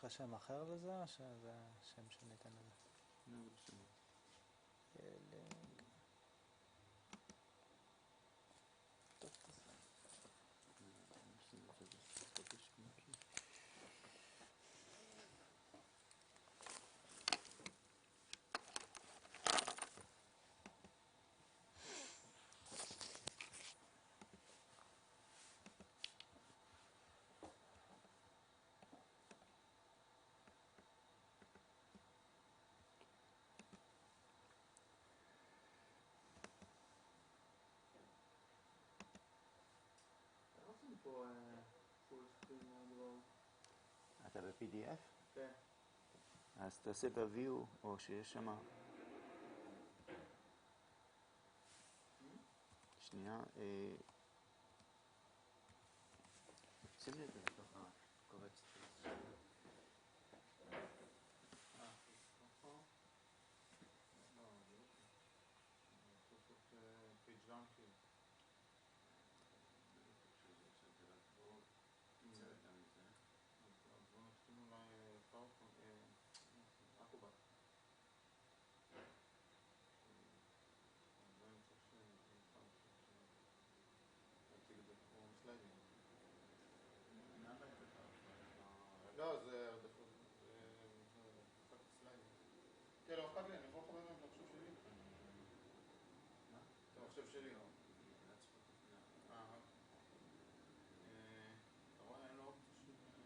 לך שם אחר לזה, או שזה השם שניתן לזה? ילינג. פה פול סקרין הדבר. אתה ב-PDF? כן. אז תעשה ב-view, או שיש שם... שנייה. שים לי את זה לתוך הקובץ. לא, זה פקט סליידים. כן, לא אכפת לי, אני יכול לחבר את המחשב שלי. מה? את המחשב שלי. אתה רואה, אין לו אופציה של...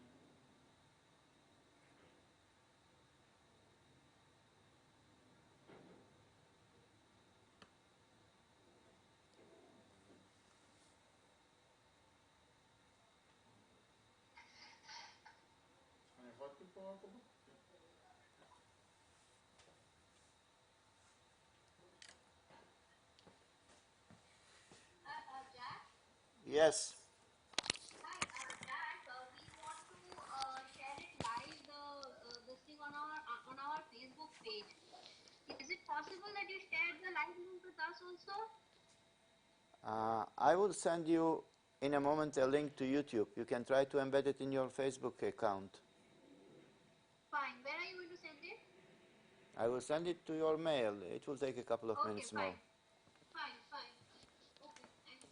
אני יכול להתחיל פה פה? Yes. Hi, Jack. We want to share it live this thing on our Facebook page. Is it possible that you share the live link with us also? I will send you in a moment a link to YouTube. You can try to embed it in your Facebook account. Fine. Where are you going to send it? I will send it to your mail. It will take a couple of minutes fine. more. Fine. Okay, thanks.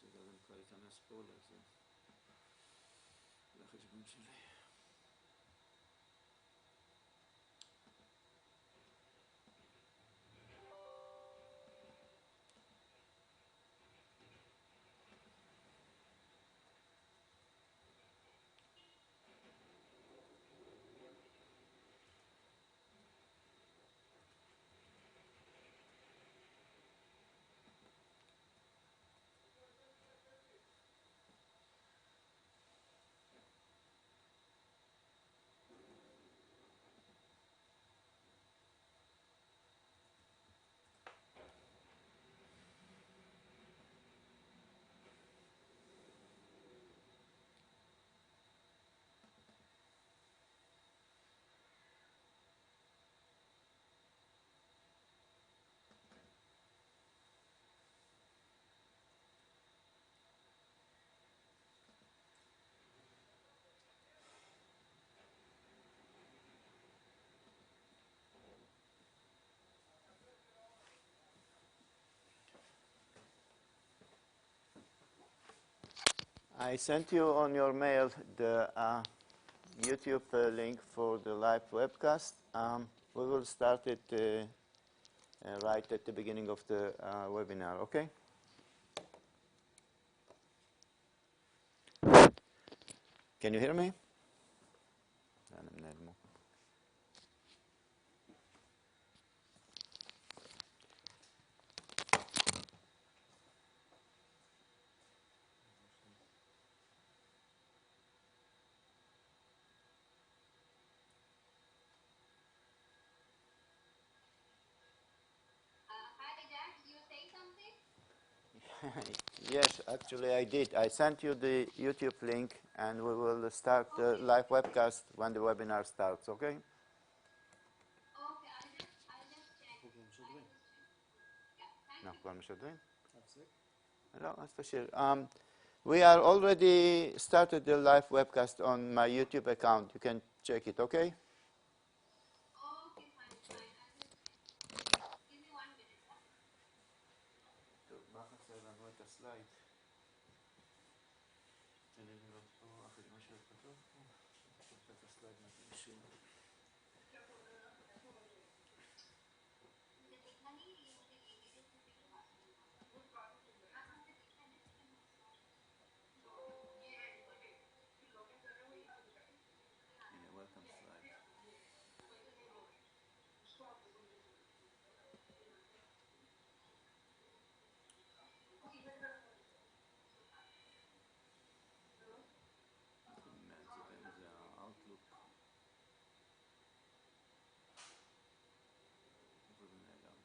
זה גם כבר ייכנס פה לזה. לחשבון שלי. I sent you on your mail the YouTube link for the live webcast. We will start it right at the beginning of the webinar, okay? Can you hear me? Hi, Jack. You were saying something? Yes, actually I did. I sent you the YouTube link and we will start the live webcast when the webinar starts, okay? Okay, I'll just check. Yeah, thank No. you. כבר משדרים? לא, אז תשאיר. We are already started the live webcast on my YouTube account. You can check it, okay? Okay, fine. Give me 1 minute. טוב, מה חסר לנו את הסלייד? אני לראות פה אחרי משהו כתוב פה. את הסלייד מהתמשים. Welcome slide. זה האוטלוק. איפה זה נעלם?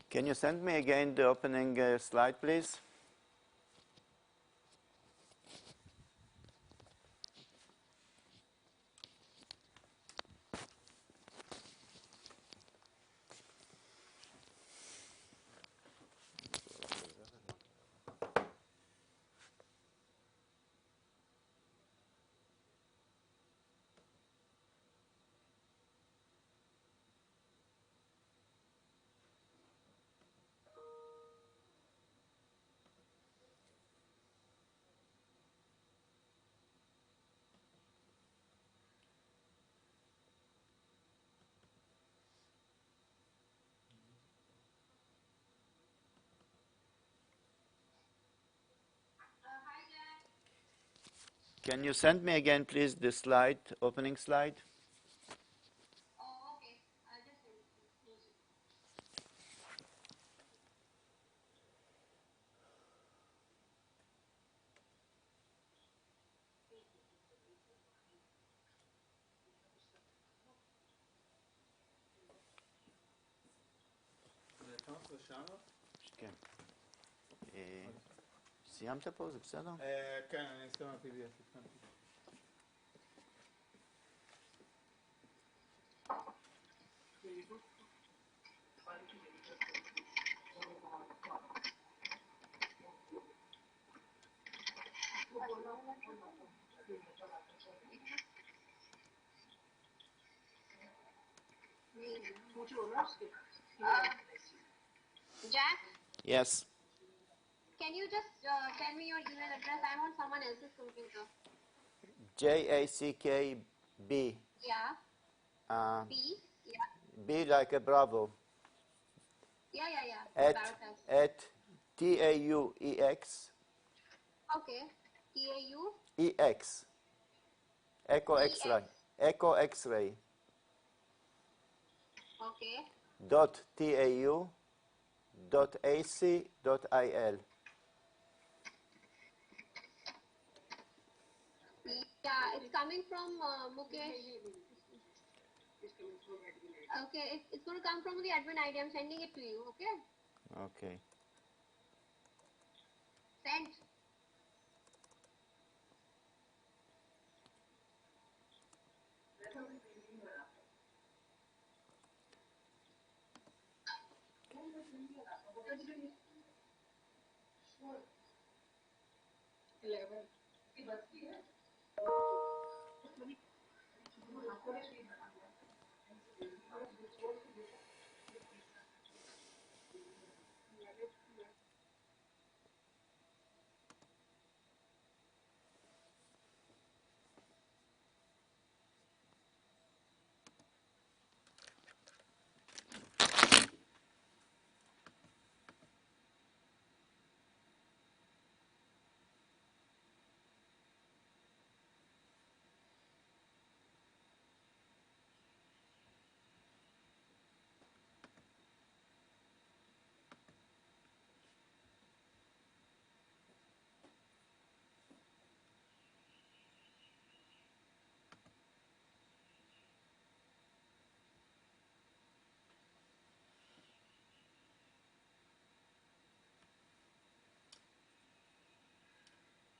Can you send me again the opening slide, please? Hi, Jack. Can you send me again, please, the slide, opening slide? Oh, okay. I'll just send it to you. כן. סיימת פה? זה בסדר? כן, אני אסתכל מה-PDF. Jack, Yes. can you just tell me your email address? I'm on someone else's computer. JACKB. Yeah. B. Yeah. B like a Bravo. Yeah. At Barracks. TAUEX. Okay. TAU. EX. Echo EX. X-ray. Echo X-ray. Okay. Dot TAU. Dot AC. Dot IL. Yeah, it's coming from Mukesh. Okay, it's going to come from the admin ID. I'm sending it to you. Okay. Okay. Sent.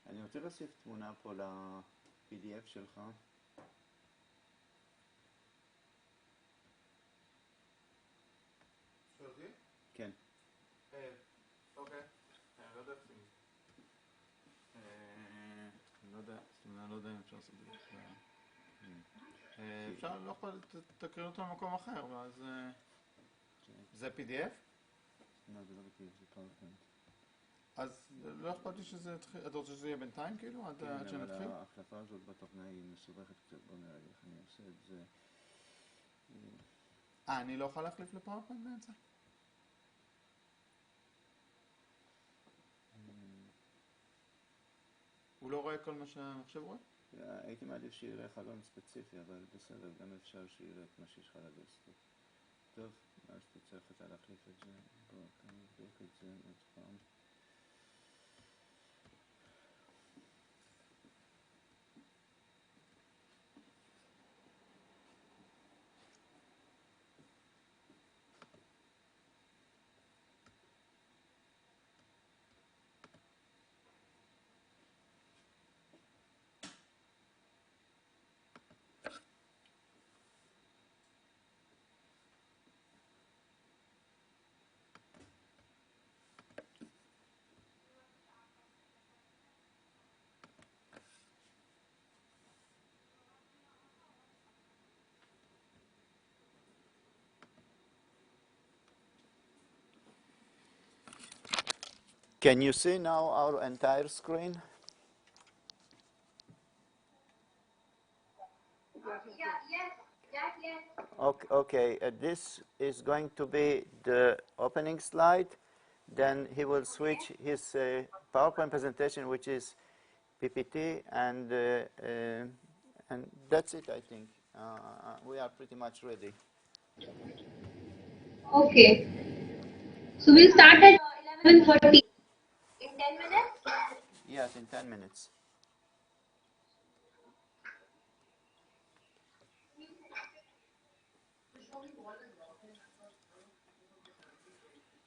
אני רוצה להוסיף תמונה פה ל-PDF שלך. שואל אותי? כן. אוקיי. אני לא יודע איך עושים. אני לא יודע אם אפשר לעשות את זה. אפשר, לא יכול, תקריא אותו במקום אחר, ואז... זה PDF? לא, זה לא ב-PDF, זה PowerPoint. אז לא אכפת לי שזה יתחיל, אתה רוצה שזה יהיה בינתיים כאילו, עד כן, שנתחיל? אבל ההחלפה הזאת בתוכנה היא מסובכת קצת, בוא נראה איך אני עושה את זה. אני לא יכול להחליף לפאורפוינט באמצע? הוא לא רואה כל מה שהמחשב רואה? הייתי מעדיף שיראה חלון ספציפי, אבל בסדר, גם אפשר שיראה את מה שיש לך על הדסקטופ. טוב, אז תצטרך אתה להחליף את זה. בואו, אני אבדוק את זה עוד פעם. Can you see now our entire screen? Okay. This is going to be the opening slide. Then he will switch his PowerPoint presentation, which is PPT, and that's it, I think. We are pretty much ready. Okay. So we'll start at 11:30. In 10 minutes? Yes, in 10 minutes.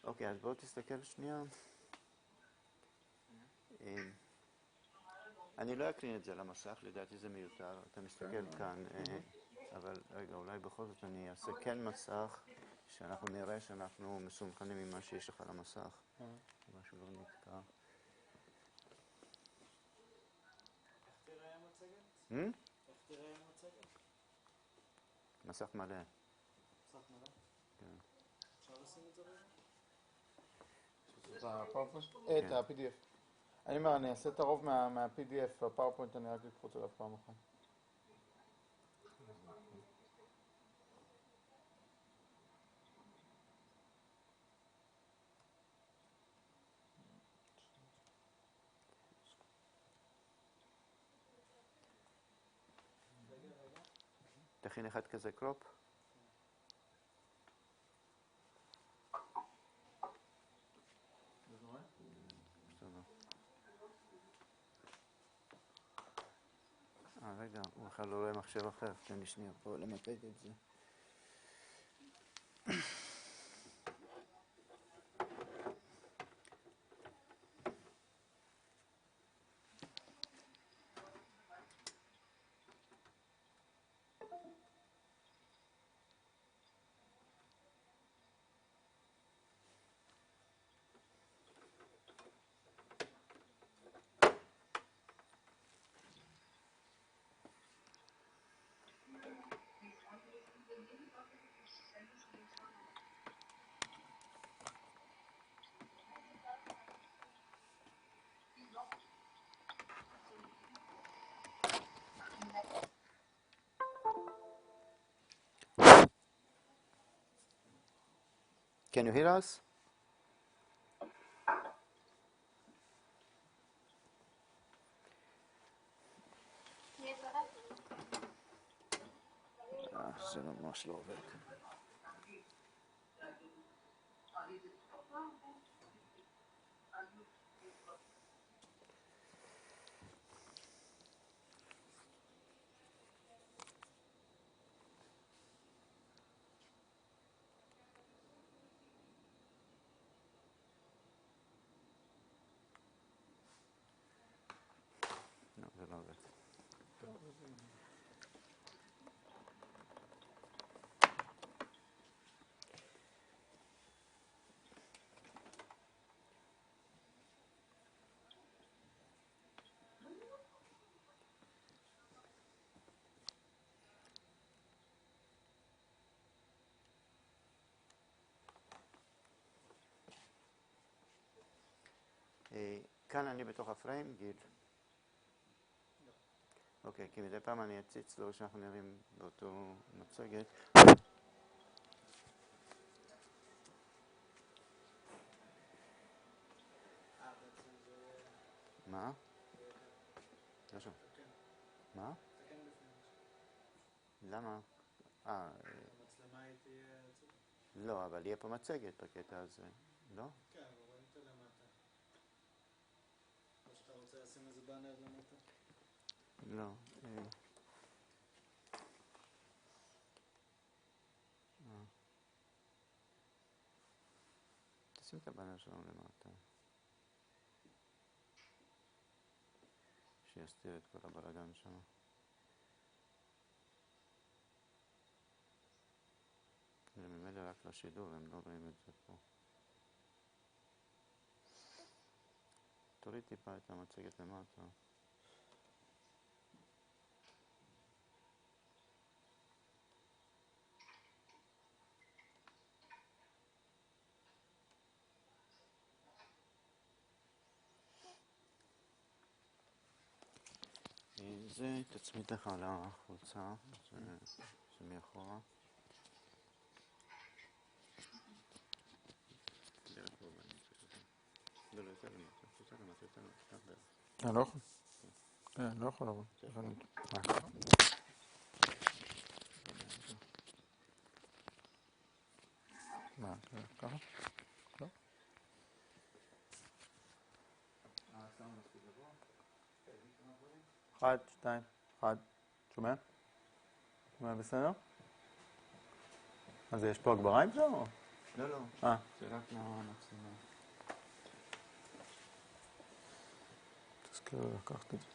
אוקיי, אז בואו תסתכל שנייה. אני לא אקרין את זה על המסך, לדעתי זה מיותר. אתה מסתכל כאן, אבל רגע, אולי בכל זאת אני אעשה כן מסך, שאנחנו נראה שאנחנו מסונכנים ממה שיש לך על המסך. משהו לא נתקע. איך תראה המצגת? איך תראה המצגת? מסך מלא. מסך מלא? כן. אפשר לשים את זה רגע? את הפאורפוינט? את ה-PDF. אני אומר, אני אעשה את הרוב מה-PDF, הפאורפוינט אני רק אקפוץ עליו פעם אחת. תכין אחד כזה קרופ. רגע, הוא בכלל לא רואה מחשב אחר, תן לי שנייה פה למפד את זה. Can you hear us? זה ממש לא עובד. לא, זה לא עובד. כאן אני בתוך הפריים, גיל. אוקיי, כי מדי פעם אני אציץ לו שאנחנו נראים באותו מצגת. בעצם זה... מה? לא שם. מה? תקן לפני. למה? המצלמה היא תהיה... לא, אבל יהיה פה מצגת בקטע הזה, לא? כן, אבל רואים אותה למטה. או שאתה רוצה לשים איזה באנר למטה? לא. תשים את הבאנר שלנו למטה. שיסתיר את כל הבלגן שם. זה ממילא רק לשידור, הם לא רואים את זה פה. תוריד טיפה את המצגת למטה. זה תצמיד לך על החולצה, זה מאחורה. לא, יותר למטה, יותר למטה, יותר למטה. אני לא יכול. אני לא יכול לעבוד. מה, ככה? לא? אחד, שתיים, אחד. שומע? שומע בסדר? אז יש פה הגברה עם זה או? לא, לא. זה רק מהמצלמה. תזכיר לקחת את זה.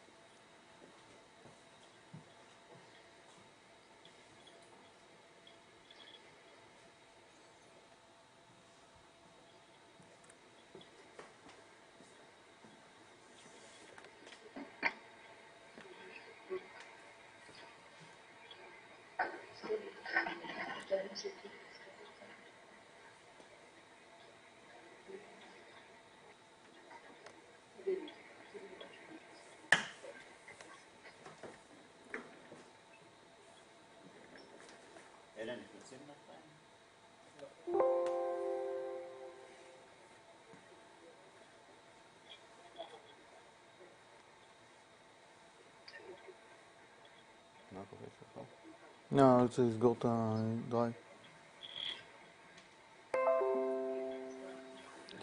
אלה נכנסים לפריים? מה קורה שלך? לא, אני רוצה לסגור את הדרייב.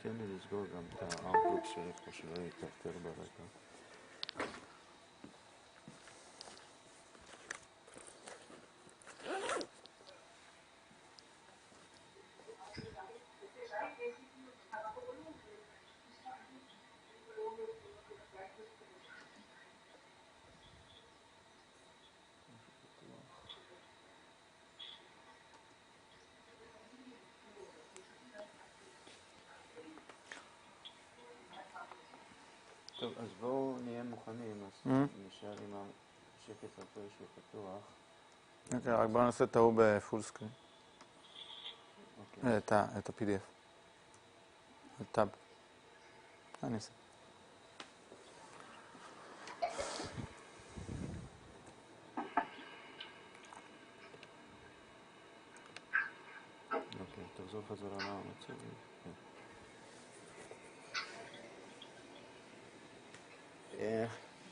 תן לי לסגור גם את האוטלוק שלי פה שלא יתפתר ברקע. טוב, אז בואו נהיה מוכנים, אז נשאר עם השקף הזה שהוא פתוח. אוקיי, רק בואו נעשה את ההוא בפול סקרין. את ה-PDF. טאב. אני אעשה. אוקיי, טוב, לחזור חזרה למצב.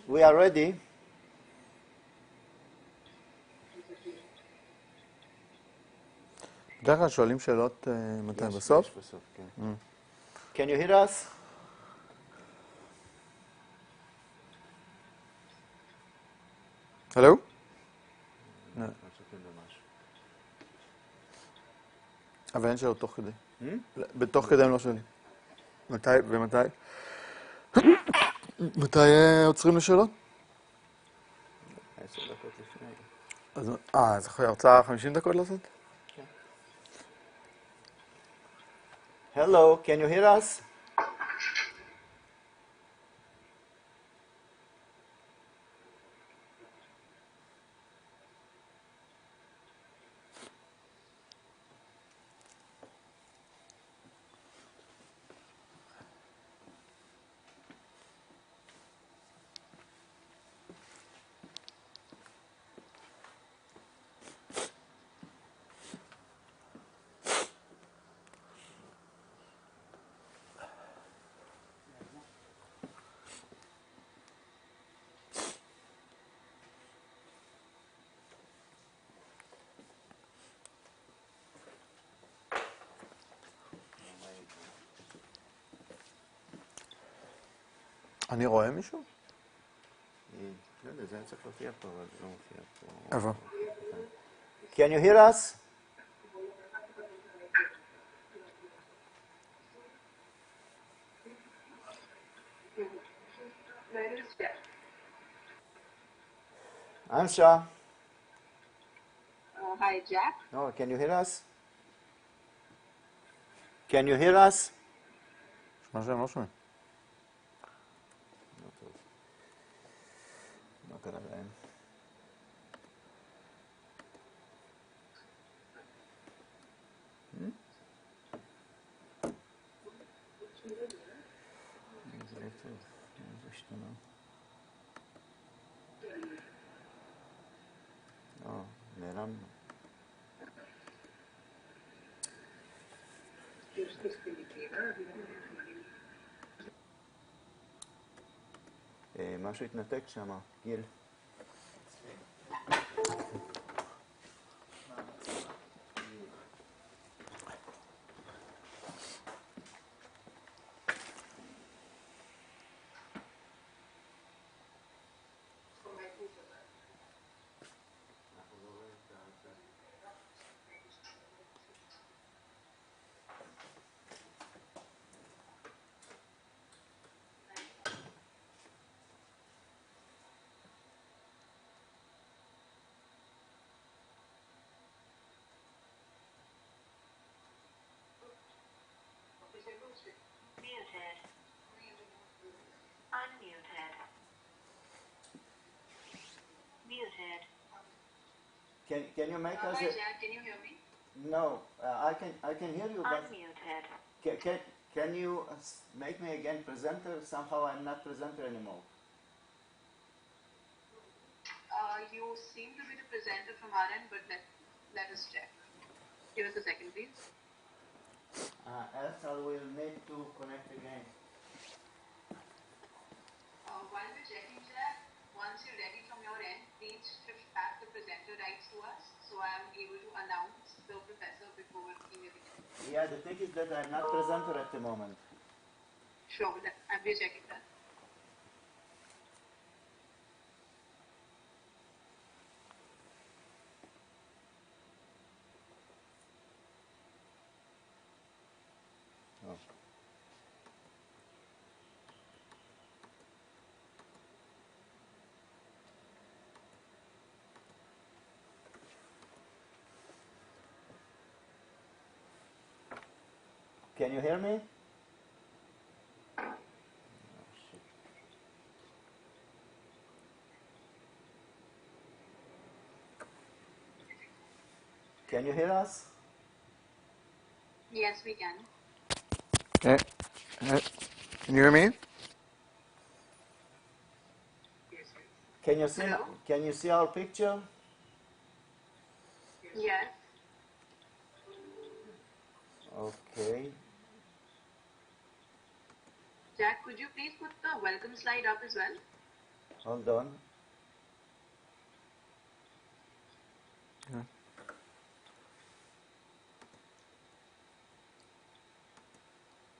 We are ready. בדרך כלל שואלים שאלות מתי בסוף? יש בסוף, כן. Can you hear us? הלו? אבל אין שאלות תוך כדי. בתוך כדי הם לא שואלים. מתי ומתי? מתי עוצרים לשאלות? 10 דקות לפני. אז הרצאה 50 דקות לעשות? כן. Hello, can you hear us? אני רואה מישהו? לא יודע, זה היה צריך להופיע פה, אבל זה לא מופיע פה. איפה? Can you hear us? I'm Shah. Hi, Jack. No, can you hear us? Can you hear us? מה שהם לא שומעים. לא טוב. מה קרה להם? זה לא טוב. זה השתנה. נעלמנו. משהו התנתק שם, גיל. Muted. Unmuted. Muted. Can you make us Hi, a... Jack. Can you hear me? No, I can hear you, but Unmuted. can you make me again presenter? Somehow I'm not presenter anymore. You seem to be the presenter from our end, but let us check. Give us a second, please. Else I will need to connect again. While we're checking, Jack, once you're ready from your end, please shift back the presenter rights to us, so I am able to announce the professor before email begins. Yeah, the thing is that I'm not presenter at the moment. Sure, I'm rechecking that. Oh. Can you hear me? Can you hear us? Yes, we can. Okay. Can you hear me? Hello? Can you see our picture? Yes. Okay. Jack, could you please put the welcome slide up as well? Hold on.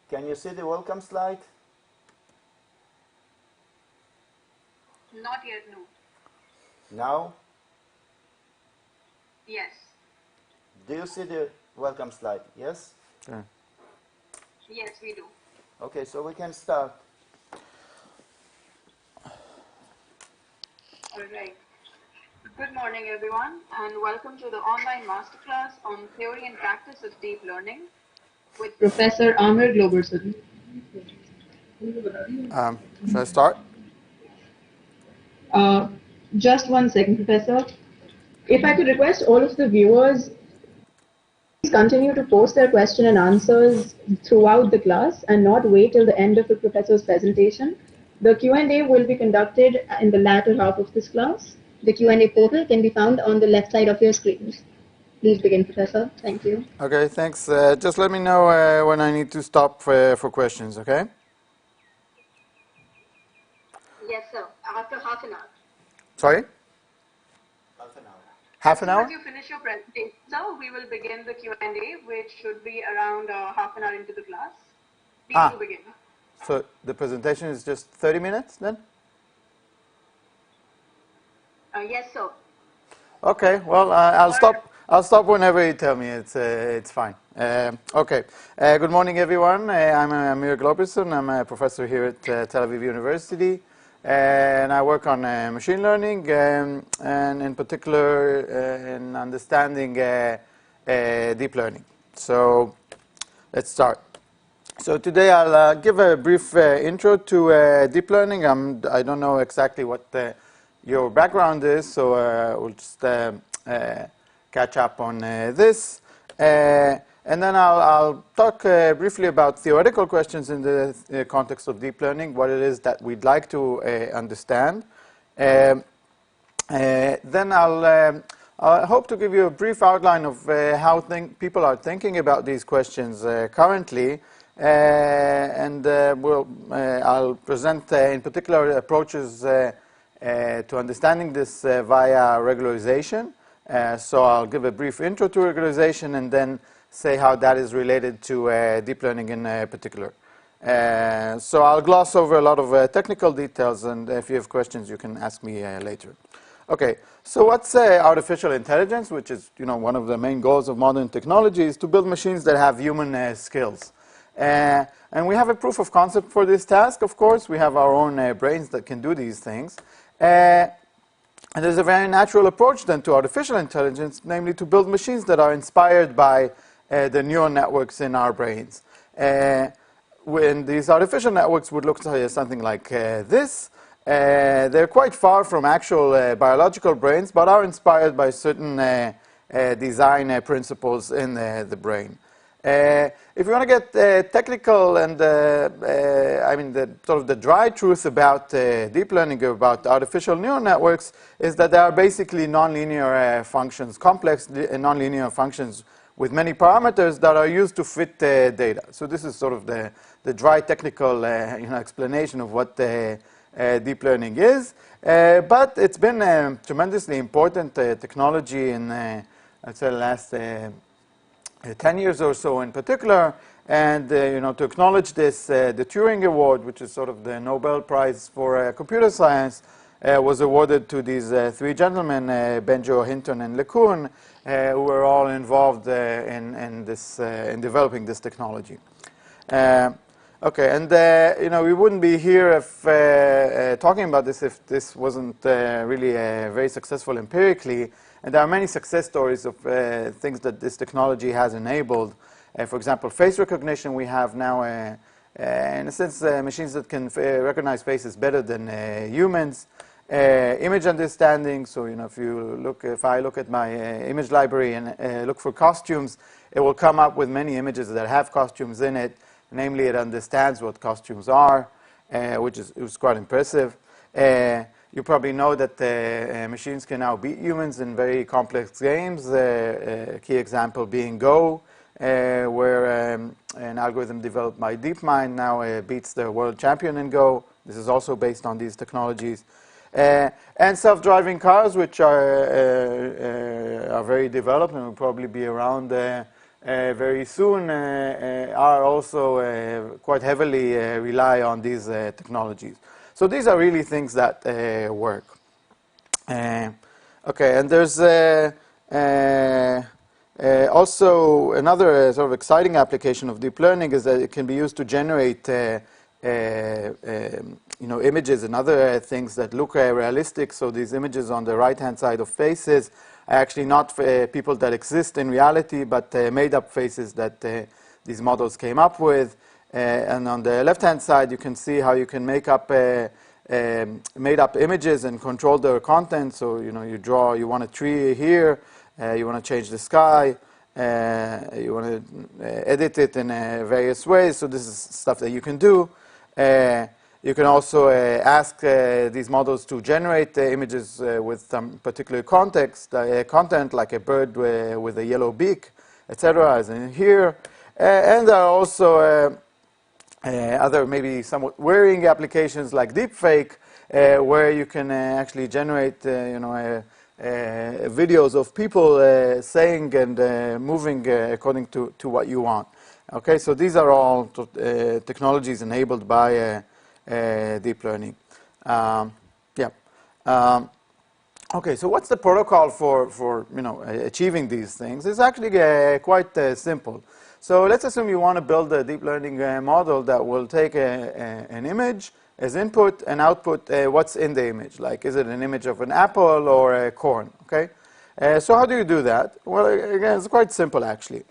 Can you see the welcome slide? Not yet, no. Now? Yes. Do you see the welcome slide? Yes? Yeah. Yes, we do. Okay, so we can start. All right. Good morning, everyone, and welcome to the online masterclass on theory and practice of deep learning with Professor Amir Globerson. Should I start? Just 1 second, Professor. If I could request all of the viewers, please continue to post their question and answers throughout the class and not wait till the end of the professor's presentation. The Q&A will be conducted in the latter half of this class. The Q&A portal can be found on the left side of your screens. Please begin, Professor. Thank you. Okay, thanks. Just let me know when I need to stop for questions, okay? Yes, sir. After half an hour. Sorry? Half an hour. Half an hour? Once you finish your presentation, sir, we will begin the Q&A, which should be around half an hour into the class. Please do begin. So the presentation is just 30 minutes then? Yes, sir. Okay, well, I'll stop whenever you tell me. It's fine. Okay. Good morning, everyone. I'm Amir Globerson. I'm a professor here at Tel Aviv University, and I work on machine learning, and in particular in understanding deep learning. So let's start. So today I'll give a brief intro to deep learning. I don't know exactly what your background is, so we'll just catch up on this. And then I'll talk briefly about theoretical questions in the context of deep learning, what it is that we'd like to understand. Then I'll hope to give you a brief outline of how people are thinking about these questions currently. I'll present in particular approaches to understanding this via regularization. So I'll give a brief intro to regularization and then say how that is related to deep learning in particular. So I'll gloss over a lot of technical details, and if you have questions, you can ask me later. Okay, so what's artificial intelligence, which is one of the main goals of modern technology, is to build machines that have human skills. And we have a proof of concept for this task, of course. We have our own brains that can do these things. And there's a very natural approach then to artificial intelligence, namely to build machines that are inspired by the neural networks in our brains. When these artificial networks would look something like this, they're quite far from actual biological brains, but are inspired by certain design principles in the brain. If you want to get technical, and I mean the dry truth about deep learning, about artificial neural networks, is that they are basically nonlinear functions, complex nonlinear functions with many parameters that are used to fit data. So this is sort of the dry technical explanation of what deep learning is. But it's been a tremendously important technology in I'd say the last 10 years or so in particular, and to acknowledge this, the Turing Award, which is sort of the Nobel Prize for computer science, was awarded to these three gentlemen, Benjo, Hinton, and LeCun, who were all involved in developing this technology. Okay, and we wouldn't be here if talking about this if this wasn't really very successful empirically. And there are many success stories of things that this technology has enabled. For example, face recognition. We have now, in a sense, machines that can recognize faces better than humans. Image understanding. So, if I look at my image library and look for costumes, it will come up with many images that have costumes in it. Namely, it understands what costumes are, which is quite impressive. You probably know that machines can now beat humans in very complex games, a key example being Go. where an algorithm developed by DeepMind now beats the world champion in Go. This is also based on these technologies. And self-driving cars, which are very developed and will probably be around very soon, are also quite heavily rely on these technologies. So these are really things that work. Okay, and there's also another sort of exciting application of deep learning is that it can be used to generate images and other things that look realistic. So these images on the right-hand side of faces are actually not people that exist in reality, but made-up faces that these models came up with. And on the left-hand side, you can see how you can make up made-up images and control their content. So you want a tree here, you want to change the sky, you want to edit it in various ways. So this is stuff that you can do. You can also ask these models to generate images with some particular context, content, like a bird with a yellow beak, etc., as in here. And there are also other maybe somewhat worrying applications like deepfake, where you can actually generate videos of people saying and moving according to what you want. Okay, so these are all technologies enabled by deep learning. Okay, so what's the protocol for achieving these things? It's actually quite simple. So let's assume you want to build a deep learning model that will take an image as input and output what's in the image. Like, is it an image of an apple or a corn? Okay. So how do you do that? Well, again, it's quite simple actually.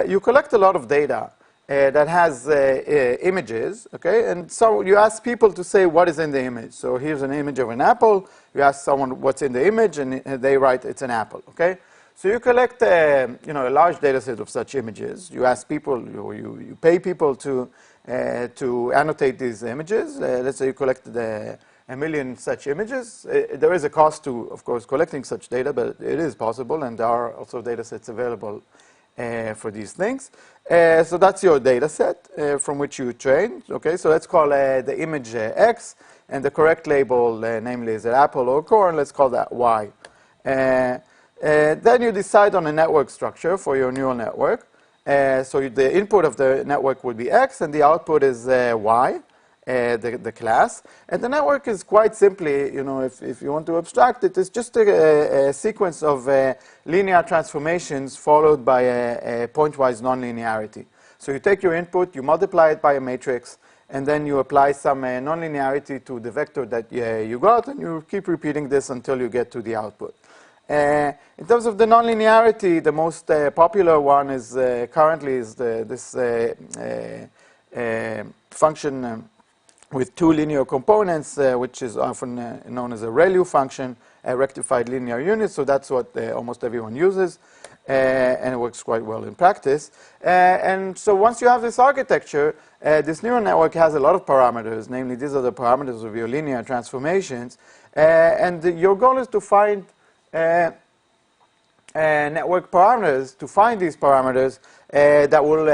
You collect a lot of data that has images, okay? And so you ask people to say what is in the image. So here's an image of an apple. You ask someone what's in the image, and they write it's an apple, okay? So you collect a large data set of such images. You ask people, you pay people to annotate these images. Let's say you collected a million such images. There is a cost to, of course, collecting such data, but it is possible, and there are also data sets available for these things. So that's your data set from which you train. Okay, so let's call the image X, and the correct label, namely, is it apple or corn? Let's call that Y. Then you decide on a network structure for your neural network. So the input of the network would be X, and the output is Y, the class. And the network is quite simply, if you want to abstract it, it's just a sequence of linear transformations followed by a pointwise nonlinearity. So you take your input, you multiply it by a matrix, and then you apply some nonlinearity to the vector that you got, and you keep repeating this until you get to the output. In terms of the nonlinearity, the most popular one is currently this function with two linear components, which is often known as a ReLU function, a rectified linear unit. So that's what almost everyone uses, and it works quite well in practice. And so once you have this architecture, this neural network has a lot of parameters. Namely, these are the parameters of your linear transformations. And your goal is to find network parameters, to find these parameters that will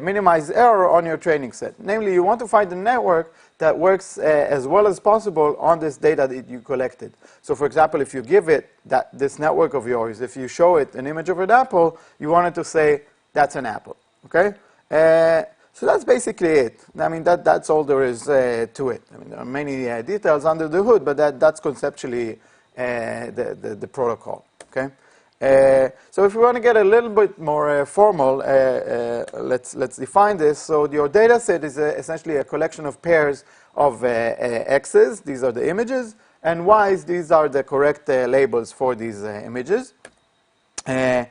minimize error on your training set. Namely, you want to find a network that works as well as possible on this data that you collected. So for example, if you give it this network of yours, if you show it an image of an apple, you want it to say, that's an apple, okay? So that's basically it. I mean, that's all there is to it. I mean, there are many details under the hood, but that's conceptually the protocol, okay? So if we want to get a little bit more formal, let's define this. So your data set is essentially a collection of pairs of X's. These are the images. And Y's, these are the correct labels for these images. And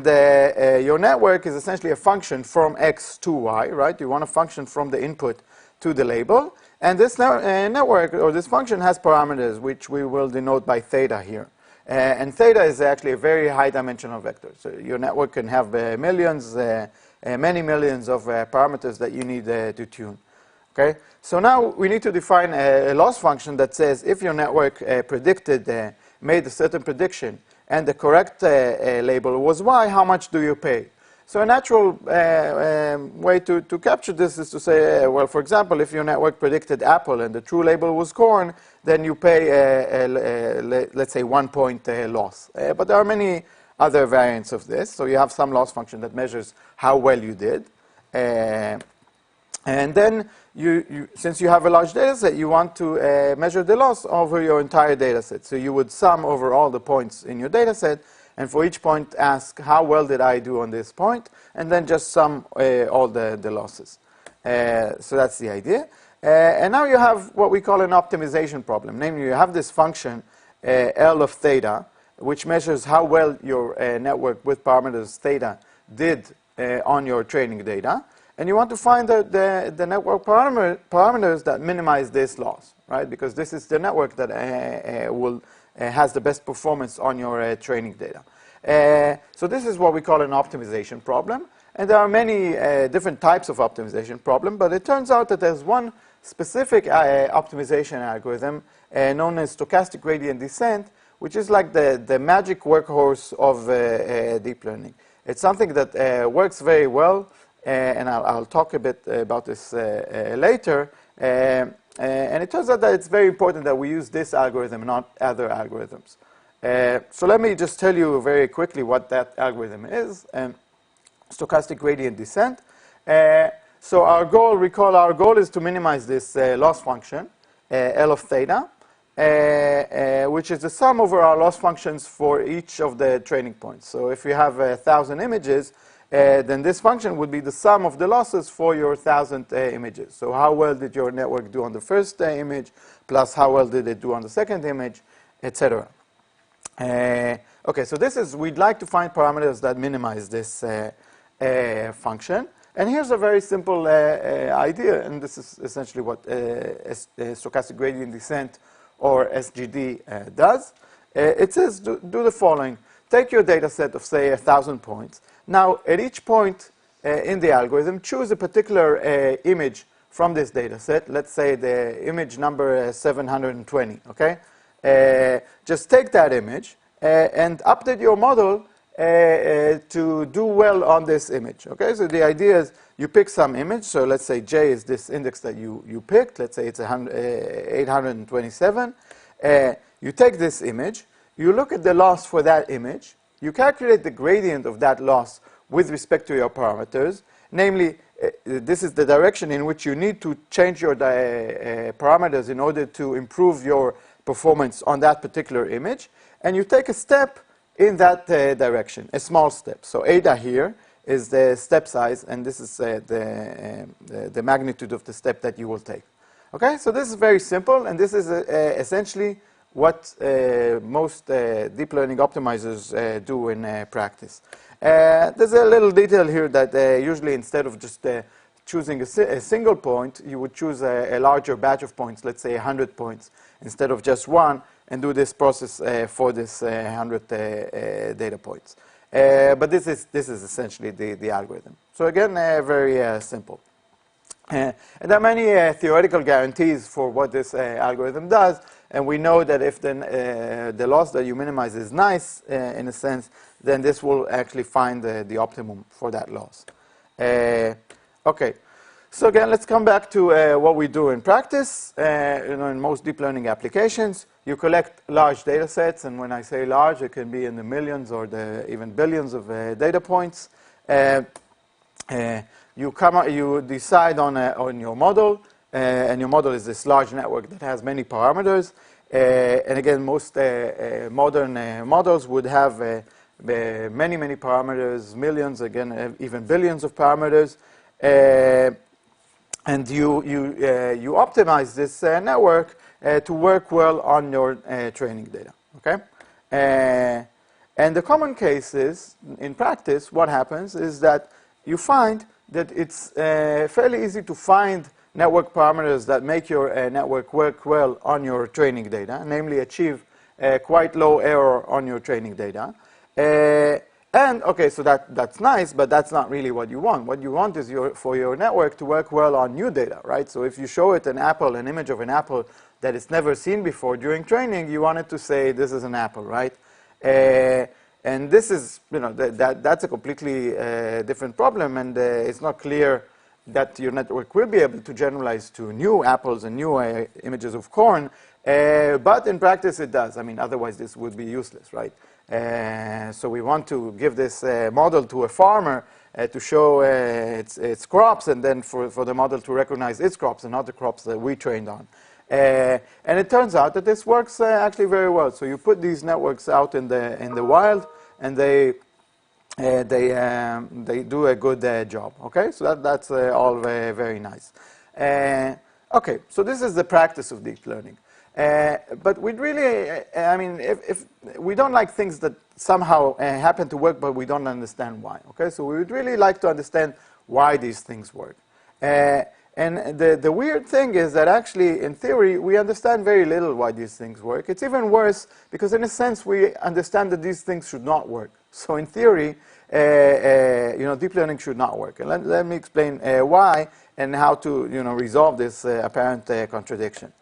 your network is essentially a function from X to Y, right? You want a function from the input to the label. And this network, or this function, has parameters, which we will denote by theta here. And theta is actually a very high-dimensional vector. So your network can have millions, many millions of parameters that you need to tune. Okay? So now we need to define a loss function that says if your network made a certain prediction, and the correct label was Y, how much do you pay? So a natural way to capture this is to say, well, for example, if your network predicted apple and the true label was corn, then you pay, let's say, 1 point loss. But there are many other variants of this. So you have some loss function that measures how well you did. And then, since you have a large data set, you want to measure the loss over your entire data set. So you would sum over all the points in your data set, and for each point ask, how well did I do on this point? And then just sum all the losses. So that's the idea. And now you have what we call an optimization problem. Namely, you have this function, L of theta, which measures how well your network with parameters theta did on your training data. And you want to find the network parameters that minimize this loss, right? Because this is the network that has the best performance on your training data. So this is what we call an optimization problem. And there are many different types of optimization problem, but it turns out that there's one specific optimization algorithm known as stochastic gradient descent, which is like the magic workhorse of deep learning. It's something that works very well, and I'll talk a bit about this later. And it turns out that it's very important that we use this algorithm, not other algorithms. So let me just tell you very quickly what that algorithm is. Stochastic gradient descent. So our goal, recall our goal is to minimize this loss function, L of theta, which is the sum over our loss functions for each of the training points. So if you have 1,000 images, then this function would be the sum of the losses for your 1,000 images. So how well did your network do on the first image, plus how well did it do on the second image, etc. Okay, so this is, we'd like to find parameters that minimize this function. And here's a very simple idea, and this is essentially what stochastic gradient descent, or SGD, does. It says do the following. Take your data set of, say, 1,000 points. Now, at each point in the algorithm, choose a particular image from this data set. Let's say the image number 720, okay? Just take that image and update your model to do well on this image, okay? So the idea is you pick some image. So let's say J is this index that you picked. Let's say it's 827. You take this image. You look at the loss for that image. You calculate the gradient of that loss with respect to your parameters. Namely, this is the direction in which you need to change your parameters in order to improve your performance on that particular image. And you take a step in that direction, a small step. So eta here is the step size, and this is the magnitude of the step that you will take. Okay, so this is very simple, and this is essentially what most deep learning optimizers do in practice. There's a little detail here that usually instead of just choosing a single point, you would choose a larger batch of points, let's say 100 points, instead of just one, and do this process for this 100 data points. But this is essentially the algorithm. So again, very simple. And there are many theoretical guarantees for what this algorithm does. And we know that if the loss that you minimize is nice, in a sense, then this will actually find the optimum for that loss. Okay. So again, let's come back to what we do in practice. In most deep learning applications, you collect large data sets. And when I say large, it can be in the millions or even billions of data points. You decide on your model, and your model is this large network that has many parameters. And again, most modern models would have many parameters, millions, again, even billions of parameters. And you optimize this network to work well on your training data. Okay. And the common cases in practice, what happens is that you find that it's fairly easy to find network parameters that make your network work well on your training data, namely achieve quite low error on your training data. And okay, so that's nice, but that's not really what you want. What you want is for your network to work well on new data, right? So if you show it an image of an apple that it's never seen before during training, you want it to say this is an apple, right? And this is, that's a completely different problem, and it's not clear that your network will be able to generalize to new apples and new images of corn, but in practice it does. I mean, otherwise this would be useless, right? So we want to give this model to a farmer to show its crops, and then for the model to recognize its crops and not the crops that we trained on. And it turns out that this works actually very well. So you put these networks out in the wild, and they do a good job. Okay, so that's all very, very nice. Okay, so this is the practice of deep learning. But we'd really, I mean, if we don't like things that somehow happen to work, but we don't understand why. Okay, so we would really like to understand why these things work. And the weird thing is that actually, in theory, we understand very little why these things work. It's even worse because, in a sense, we understand that these things should not work. So, in theory, deep learning should not work. And let me explain why and how to, resolve this apparent contradiction.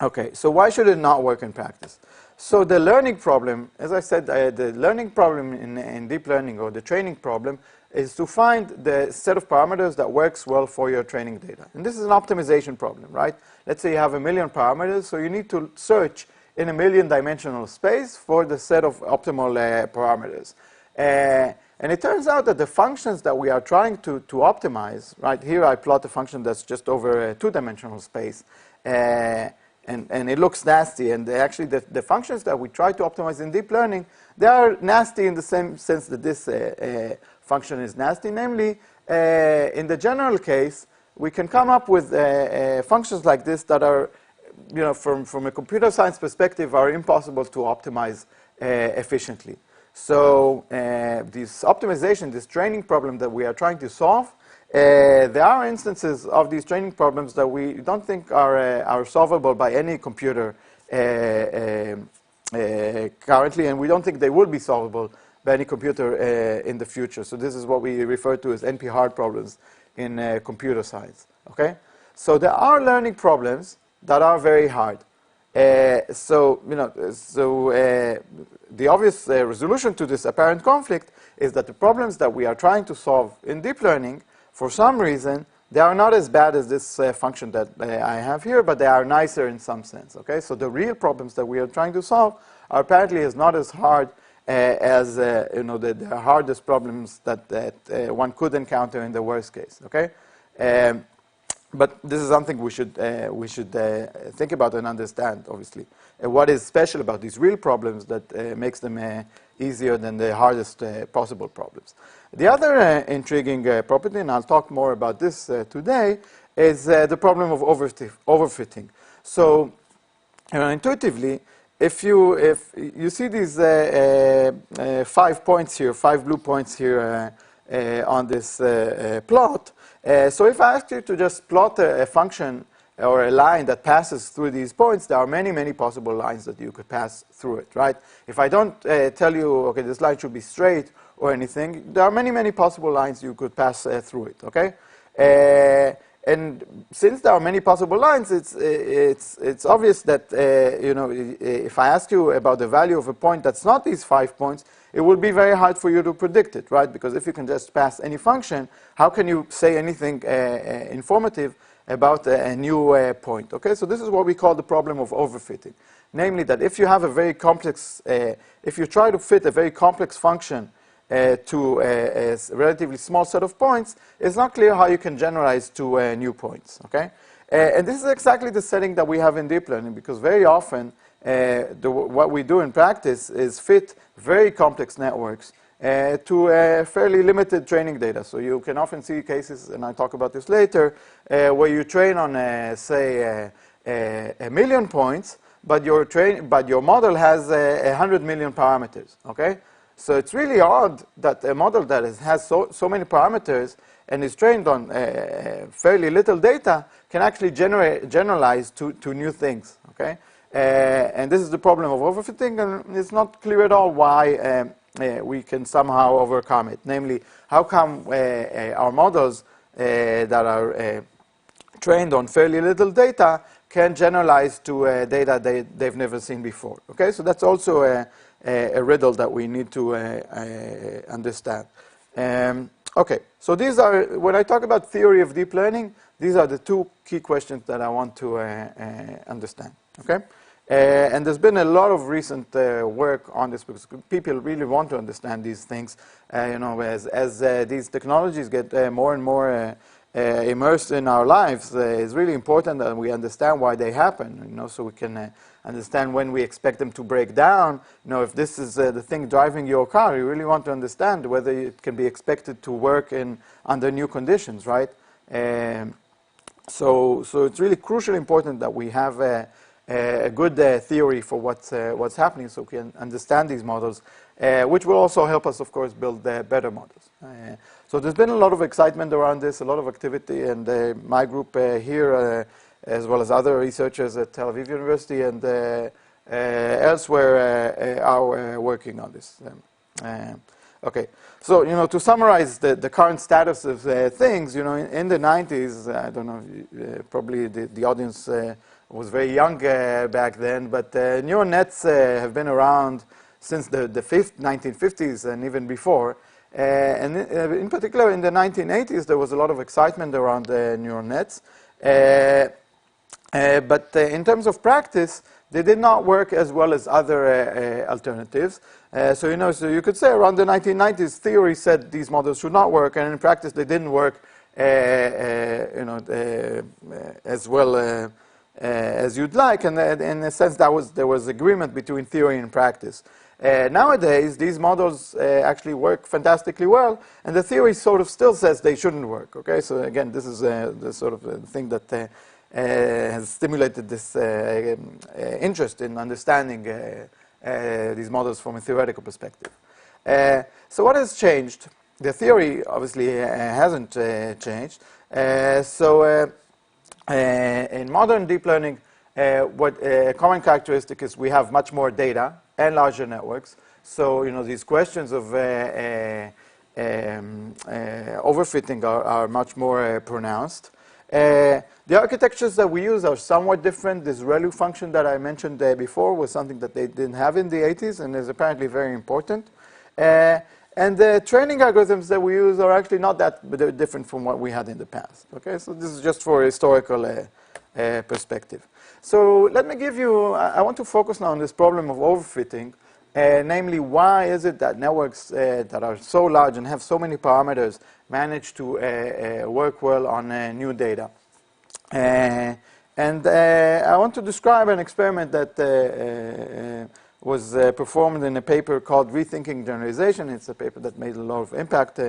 Okay, so why should it not work in practice? So the learning problem, as I said, the learning problem in deep learning, or the training problem, is to find the set of parameters that works well for your training data. And this is an optimization problem, right? Let's say you have 1 million parameters, so you need to search in a 1,000,000-dimensional space for the set of optimal parameters. And it turns out that the functions that we are trying to optimize, right, here I plot a function that's just over a 2-dimensional space, and it looks nasty, and actually the functions that we try to optimize in deep learning, they are nasty in the same sense that this function is nasty. Namely, in the general case, we can come up with functions like this that are, from a computer science perspective, are impossible to optimize efficiently. So this optimization, this training problem that we are trying to solve, there are instances of these training problems that we don't think are solvable by any computer currently, and we don't think they will be solvable by any computer in the future. So this is what we refer to as NP-hard problems in computer science. Okay, so there are learning problems that are very hard. The obvious resolution to this apparent conflict is that the problems that we are trying to solve in deep learning, for some reason, they are not as bad as this function that I have here, but they are nicer in some sense. Okay, so the real problems that we are trying to solve are apparently not as hard as the hardest problems that one could encounter in the worst case. Okay, but this is something we should think about and understand. Obviously, what is special about these real problems that makes them easier than the hardest possible problems. The other intriguing property, and I'll talk more about this today, is the problem of overfitting. So, intuitively, if you see these 5 points here, 5 blue points here on this plot, so if I ask you to just plot a function or a line that passes through these points, there are many, many possible lines that you could pass through it, right? If I don't tell you, okay, this line should be straight or anything, there are many, many possible lines you could pass through it, okay? And since there are many possible lines, it's obvious that, if I ask you about the value of a point that's not these 5 points, it will be very hard for you to predict it, right? Because if you can just pass any function, how can you say anything informative about a new point? Okay, so this is what we call the problem of overfitting. Namely, that if you have a very complex, if you try to fit a very complex function to a relatively small set of points, it's not clear how you can generalize to new points. Okay, and this is exactly the setting that we have in deep learning, because very often what we do in practice is fit very complex networks to fairly limited training data. So you can often see cases, and I'll talk about this later, where you train on, say, 1 million points, but your model has 100 million parameters. Okay, so it's really odd that a model that has so many parameters and is trained on fairly little data can actually generalize to new things. Okay, and this is the problem of overfitting, and it's not clear at all why we can somehow overcome it. Namely, how come our models that are trained on fairly little data can generalize to data they've never seen before. Okay, so that's also a riddle that we need to understand. Okay, so these are, when I talk about theory of deep learning, these are the two key questions that I want to understand, okay? And there's been a lot of recent work on this because people really want to understand these things. You know, as these technologies get more and more immersed in our lives, it's really important that we understand why they happen. You know, so we can understand when we expect them to break down. You know, if this is the thing driving your car, you really want to understand whether it can be expected to work under new conditions, right? So it's really crucially important that we have a good theory for what's happening, so we can understand these models, which will also help us, of course, build better models. So there's been a lot of excitement around this, a lot of activity, and my group here, as well as other researchers at Tel Aviv University and elsewhere, are working on this. Okay, so, you know, to summarize the current status of things, you know, in the 90s, I don't know, probably the audience was very young back then, but neural nets have been around since the 1950s and even before. And in particular, in the 1980s, there was a lot of excitement around neural nets. But in terms of practice, they did not work as well as other alternatives. So, you know, so you could say around the 1990s, theory said these models should not work, and in practice, they didn't work, you know, as well as you'd like. And in a sense, there was agreement between theory and practice. Nowadays, these models actually work fantastically well, and the theory sort of still says they shouldn't work. Okay, so again, this is the sort of thing that has stimulated this interest in understanding these models from a theoretical perspective. So what has changed? The theory obviously hasn't changed. In modern deep learning, what a common characteristic is we have much more data and larger networks. So, you know, these questions of overfitting are much more pronounced. The architectures that we use are somewhat different. This ReLU function that I mentioned before was something that they didn't have in the 80s and is apparently very important. And the training algorithms that we use are actually not that different from what we had in the past. Okay, so this is just for a historical perspective. So let me give you, I want to focus now on this problem of overfitting, namely why is it that networks that are so large and have so many parameters manage to work well on new data. And I want to describe an experiment that was performed in a paper called Rethinking Generalization. It's a paper that made a lot of impact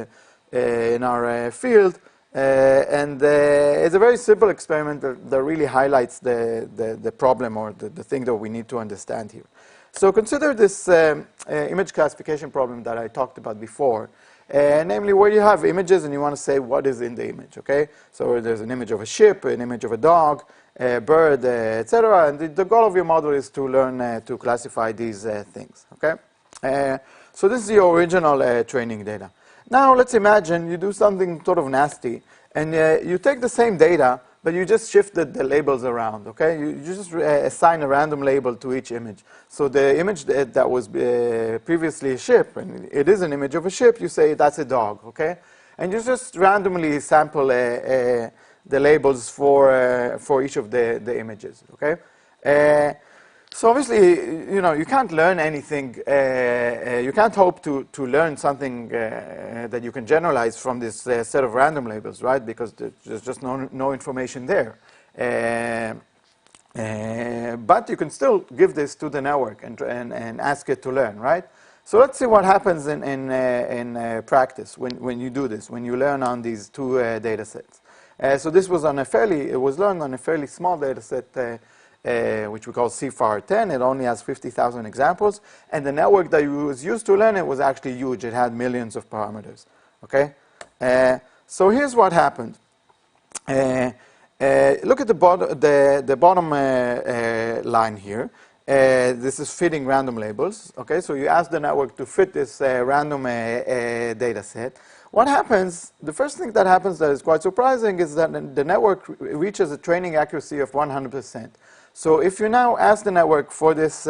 in our field. And it's a very simple experiment that really highlights the problem or the thing that we need to understand here. So consider this image classification problem that I talked about before, namely where you have images and you want to say what is in the image, okay? So there's an image of a ship, an image of a dog, a bird, etc. And the goal of your model is to learn to classify these things, okay? So this is your original training data. Now let's imagine you do something sort of nasty, and you take the same data, but you just shifted the labels around, okay? You just assign a random label to each image. So the image that was previously a ship, and it is an image of a ship, you say that's a dog, okay? And you just randomly sample the labels for each of the images, okay? So obviously, you know, you can't learn anything, you can't hope to learn something that you can generalize from this set of random labels, right? Because there's just no information there. But you can still give this to the network and ask it to learn, right? So let's see what happens in practice when you do this, when you learn on these two data sets. So this was on it was learned on a fairly small data set, which we call CFAR10. It only has 50,000 examples. And the network that was used to learn it was actually huge. It had millions of parameters. Okay? So here's what happened. Look at the bottom line here. This is fitting random labels. Okay? So you ask the network to fit this random data set. What happens, the first thing that happens that is quite surprising is that the network reaches a training accuracy of 100%. So if you now ask the network for this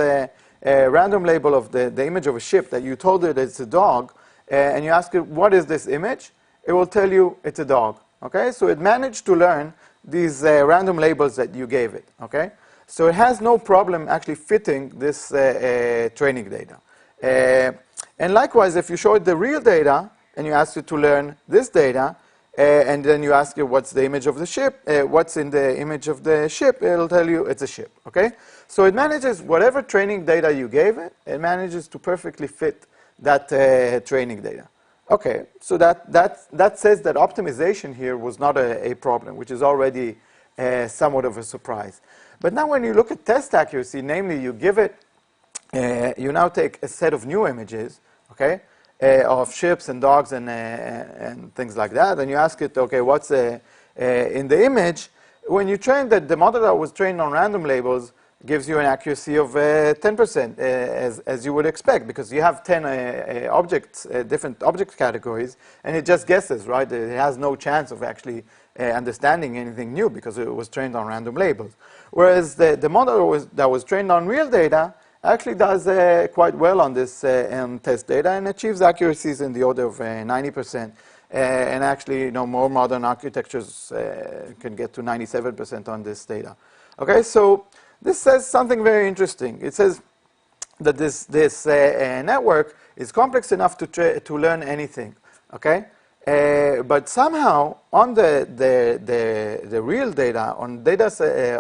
a random label of the image of a ship that you told it it's a dog, and you ask it, what is this image? It will tell you it's a dog. Okay, so it managed to learn these random labels that you gave it. Okay, so it has no problem actually fitting this training data. And likewise, if you show it the real data and you ask it to learn this data, and then you ask it what's the image of the ship, what's in the image of the ship, it'll tell you it's a ship. Okay, so it manages whatever training data you gave it, it manages to perfectly fit that training data. Okay, so that says that optimization here was not a problem, which is already somewhat of a surprise. But now when you look at test accuracy, namely you give it, you now take a set of new images, okay, of ships and dogs and things like that, and you ask it, okay, what's in the image? When you train the model that was trained on random labels gives you an accuracy of 10%, as you would expect, because you have 10 objects, different object categories, and it just guesses, right? It has no chance of actually understanding anything new because it was trained on random labels. Whereas the model that was trained on real data actually does quite well on this test data and achieves accuracies in the order of 90%. And actually, more modern architectures can get to 97% on this data. Okay, so this says something very interesting. It says that this network is complex enough to learn anything. Okay, but somehow on the real data, on data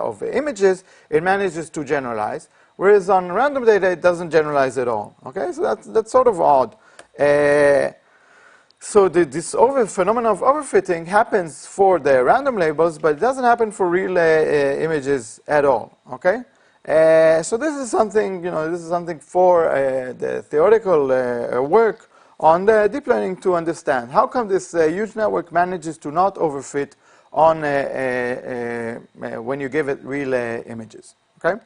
of images, it manages to generalize, whereas on random data it doesn't generalize at all. Okay, so that's sort of odd. So this phenomenon of overfitting happens for the random labels, but it doesn't happen for real images at all. Okay, so this is something, for the theoretical work on the deep learning to understand. How come this huge network manages to not overfit on when you give it real images? Okay,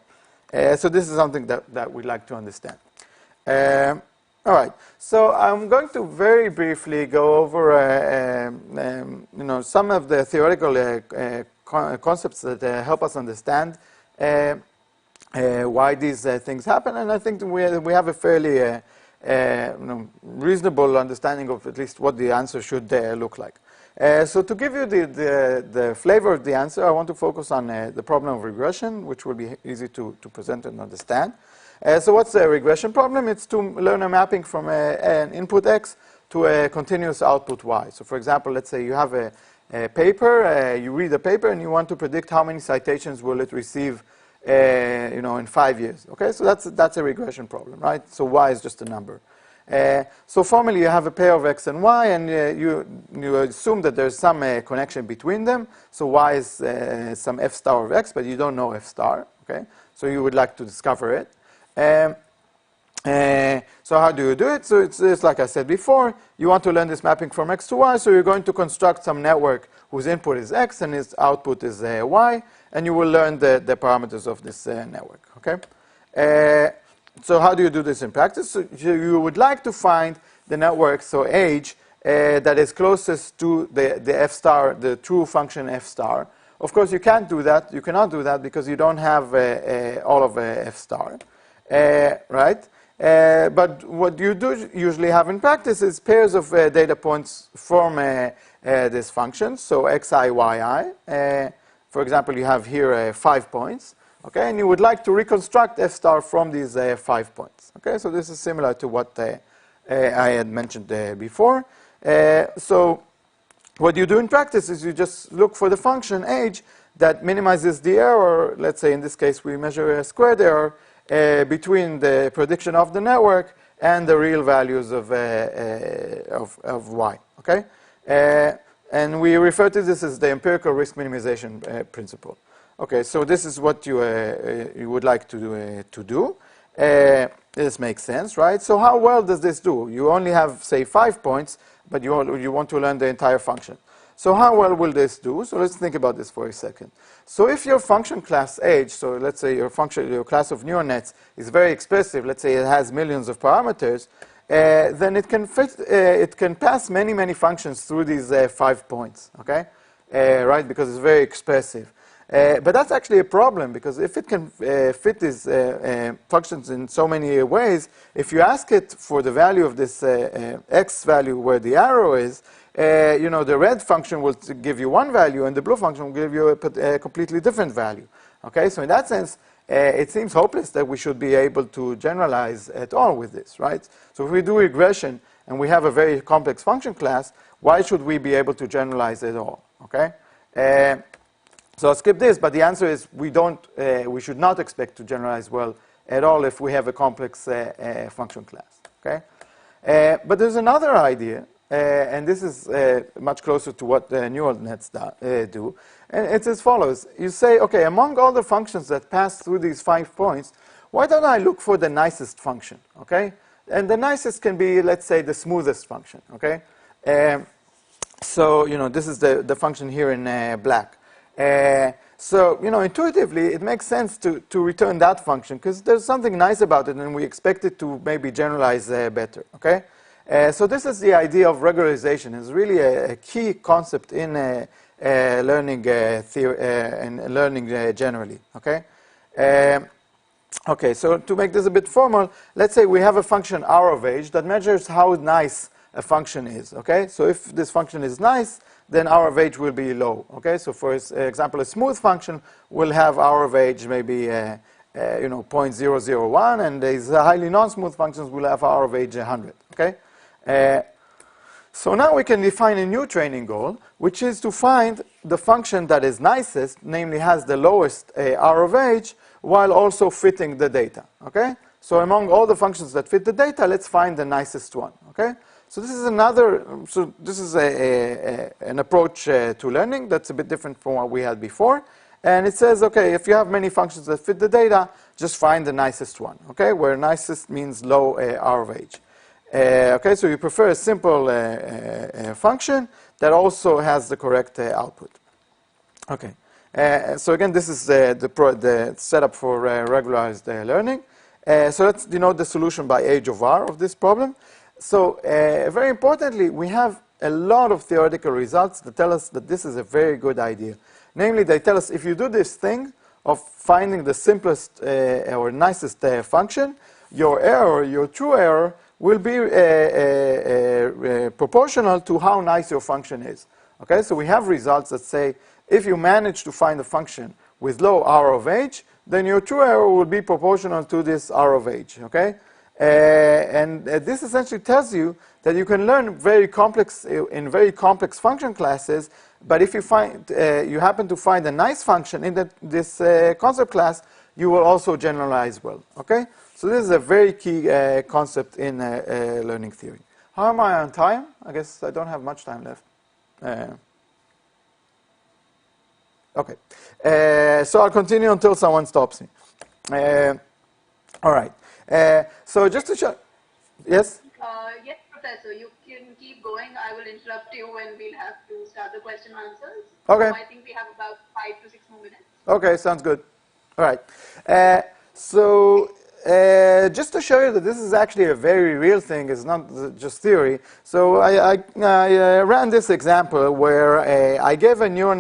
so this is something that we'd like to understand. All right, so I'm going to very briefly go over some of the theoretical concepts that help us understand why these things happen, and I think we have a fairly reasonable understanding of at least what the answer should look like. So to give you the flavor of the answer, I want to focus on the problem of regression, which will be easy to present and understand. So what's the regression problem? It's to learn a mapping from an input X to a continuous output Y. So for example, let's say you have a paper, you read the paper and you want to predict how many citations will it receive in 5 years. Okay, so that's a regression problem, right? So Y is just a number. So formally you have a pair of X and Y, and you assume that there's some connection between them. So Y is some F star of X, but you don't know F star. Okay, so you would like to discover it. So how do you do it? So it's like I said before, you want to learn this mapping from X to Y, so you're going to construct some network whose input is X and its output is Y, and you will learn the parameters of this network. Okay. So how do you do this in practice? So you would like to find the network, so H, that is closest to the F star, the true function F star. Of course, you can't do that. You cannot do that because you don't have all of F star, right? But what you do usually have in practice is pairs of data points from this function, so xi, yi. For example, you have here 5 points. Okay, and you would like to reconstruct F star from these 5 points. Okay, so this is similar to what I had mentioned before. So what you do in practice is you just look for the function h that minimizes the error. Let's say in this case we measure a squared error between the prediction of the network and the real values of y. Okay, and we refer to this as the empirical risk minimization principle. Okay, so this is what you would like to do. This makes sense, right? So how well does this do? You only have, say, 5 points, but you want to learn the entire function. So how well will this do? So let's think about this for a second. So if your function class H, so let's say your class of neural nets is very expressive, let's say it has millions of parameters, then it can pass many functions through these 5 points, okay? Right, because it's very expressive. But that's actually a problem, because if it can fit these functions in so many ways, if you ask it for the value of this x value where the arrow is, the red function will give you one value, and the blue function will give you a completely different value. Okay, so in that sense, it seems hopeless that we should be able to generalize at all with this, right? So if we do regression and we have a very complex function class, why should we be able to generalize at all? Okay, so I'll skip this, but the answer is we should not expect to generalize well at all if we have a complex function class. Okay, but there's another idea. And this is much closer to what neural nets do. And it's as follows. You say, okay, among all the functions that pass through these 5 points, why don't I look for the nicest function, okay? And the nicest can be, let's say, the smoothest function, okay? So, this is the function here in black. So, intuitively, it makes sense to return that function, because there's something nice about it, and we expect it to maybe generalize better, okay? So this is the idea of regularization. It's really a key concept in learning theory and learning generally. Okay. Okay. So to make this a bit formal, let's say we have a function r of h that measures how nice a function is. Okay. So if this function is nice, then r of h will be low. Okay. So for example, a smooth function will have r of h maybe 0.001, and these highly non-smooth functions will have r of h 100. Okay. So now we can define a new training goal, which is to find the function that is nicest, namely has the lowest r of h, while also fitting the data. Okay? So among all the functions that fit the data, let's find the nicest one. Okay? So this is an approach to learning that's a bit different from what we had before. And it says, okay, if you have many functions that fit the data, just find the nicest one. Okay? Where nicest means low r of h. Okay, so you prefer a simple function that also has the correct output. Okay, so again, this is the setup for regularized learning. So let's denote the solution by age of r of this problem. So very importantly, we have a lot of theoretical results that tell us that this is a very good idea. Namely, they tell us if you do this thing of finding the simplest or nicest function, your error, your true error, will be proportional to how nice your function is. Okay, so we have results that say if you manage to find a function with low r of h, then your true error will be proportional to this r of h. Okay, and this essentially tells you that you can learn very complex function classes, but if you happen to find a nice function in this concept class, you will also generalize well. Okay. So this is a very key concept in learning theory. How am I on time? I guess I don't have much time left. Okay. So I'll continue until someone stops me. All right. So just to show... Yes? Yes, Professor. You can keep going. I will interrupt you when we'll have to start the question and answers. Okay. So I think we have about 5 to 6 more minutes. Okay, sounds good. All right. Just to show you that this is actually a very real thing, it's not just theory. So I ran this example where I gave a neural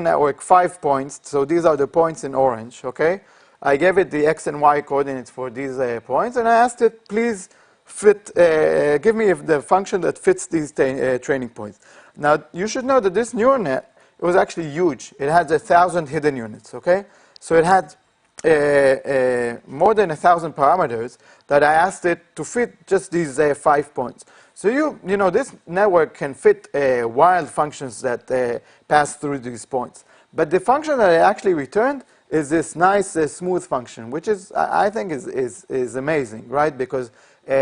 network 5 points. So these are the points in orange, okay? I gave it the x and y coordinates for these points, and I asked it, please give me the function that fits these training points. Now, you should know that this neural net, it was actually huge. It had 1,000 hidden units, okay? So it had more than 1,000 parameters that I asked it to fit just these 5 points. So this network can fit wild functions that pass through these points. But the function that I actually returned is this nice smooth function, which is I think is amazing, right? Because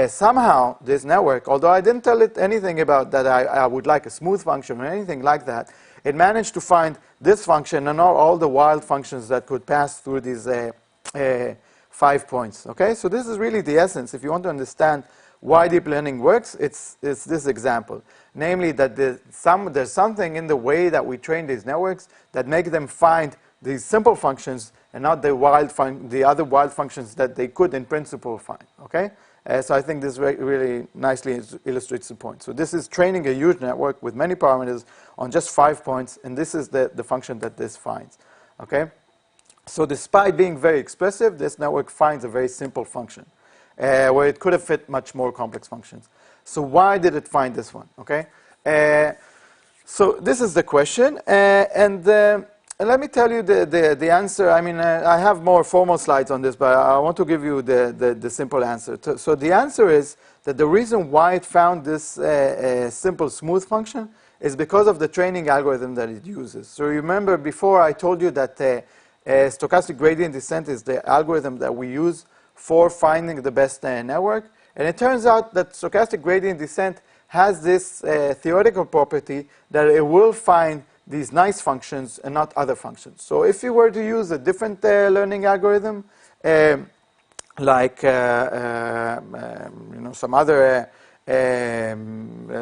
somehow this network, although I didn't tell it anything about that I would like a smooth function or anything like that, it managed to find this function and not all the wild functions that could pass through these 5 points. Okay, so this is really the essence. If you want to understand why deep learning works, it's this example. Namely, that there's something in the way that we train these networks that make them find these simple functions and not the other wild functions that they could in principle find. Okay, So I think this really nicely illustrates the point. So this is training a huge network with many parameters on just 5 points, and this is the function that this finds. Okay? So despite being very expressive, this network finds a very simple function, where it could have fit much more complex functions. So why did it find this one? Okay? So this is the question, and let me tell you the answer. I mean, I have more formal slides on this, but I want to give you the simple answer. So the answer is that the reason why it found this simple smooth function is because of the training algorithm that it uses. So remember before I told you that stochastic gradient descent is the algorithm that we use for finding the best network. And it turns out that stochastic gradient descent has this theoretical property that it will find these nice functions and not other functions. So if you were to use a different learning algorithm, like some other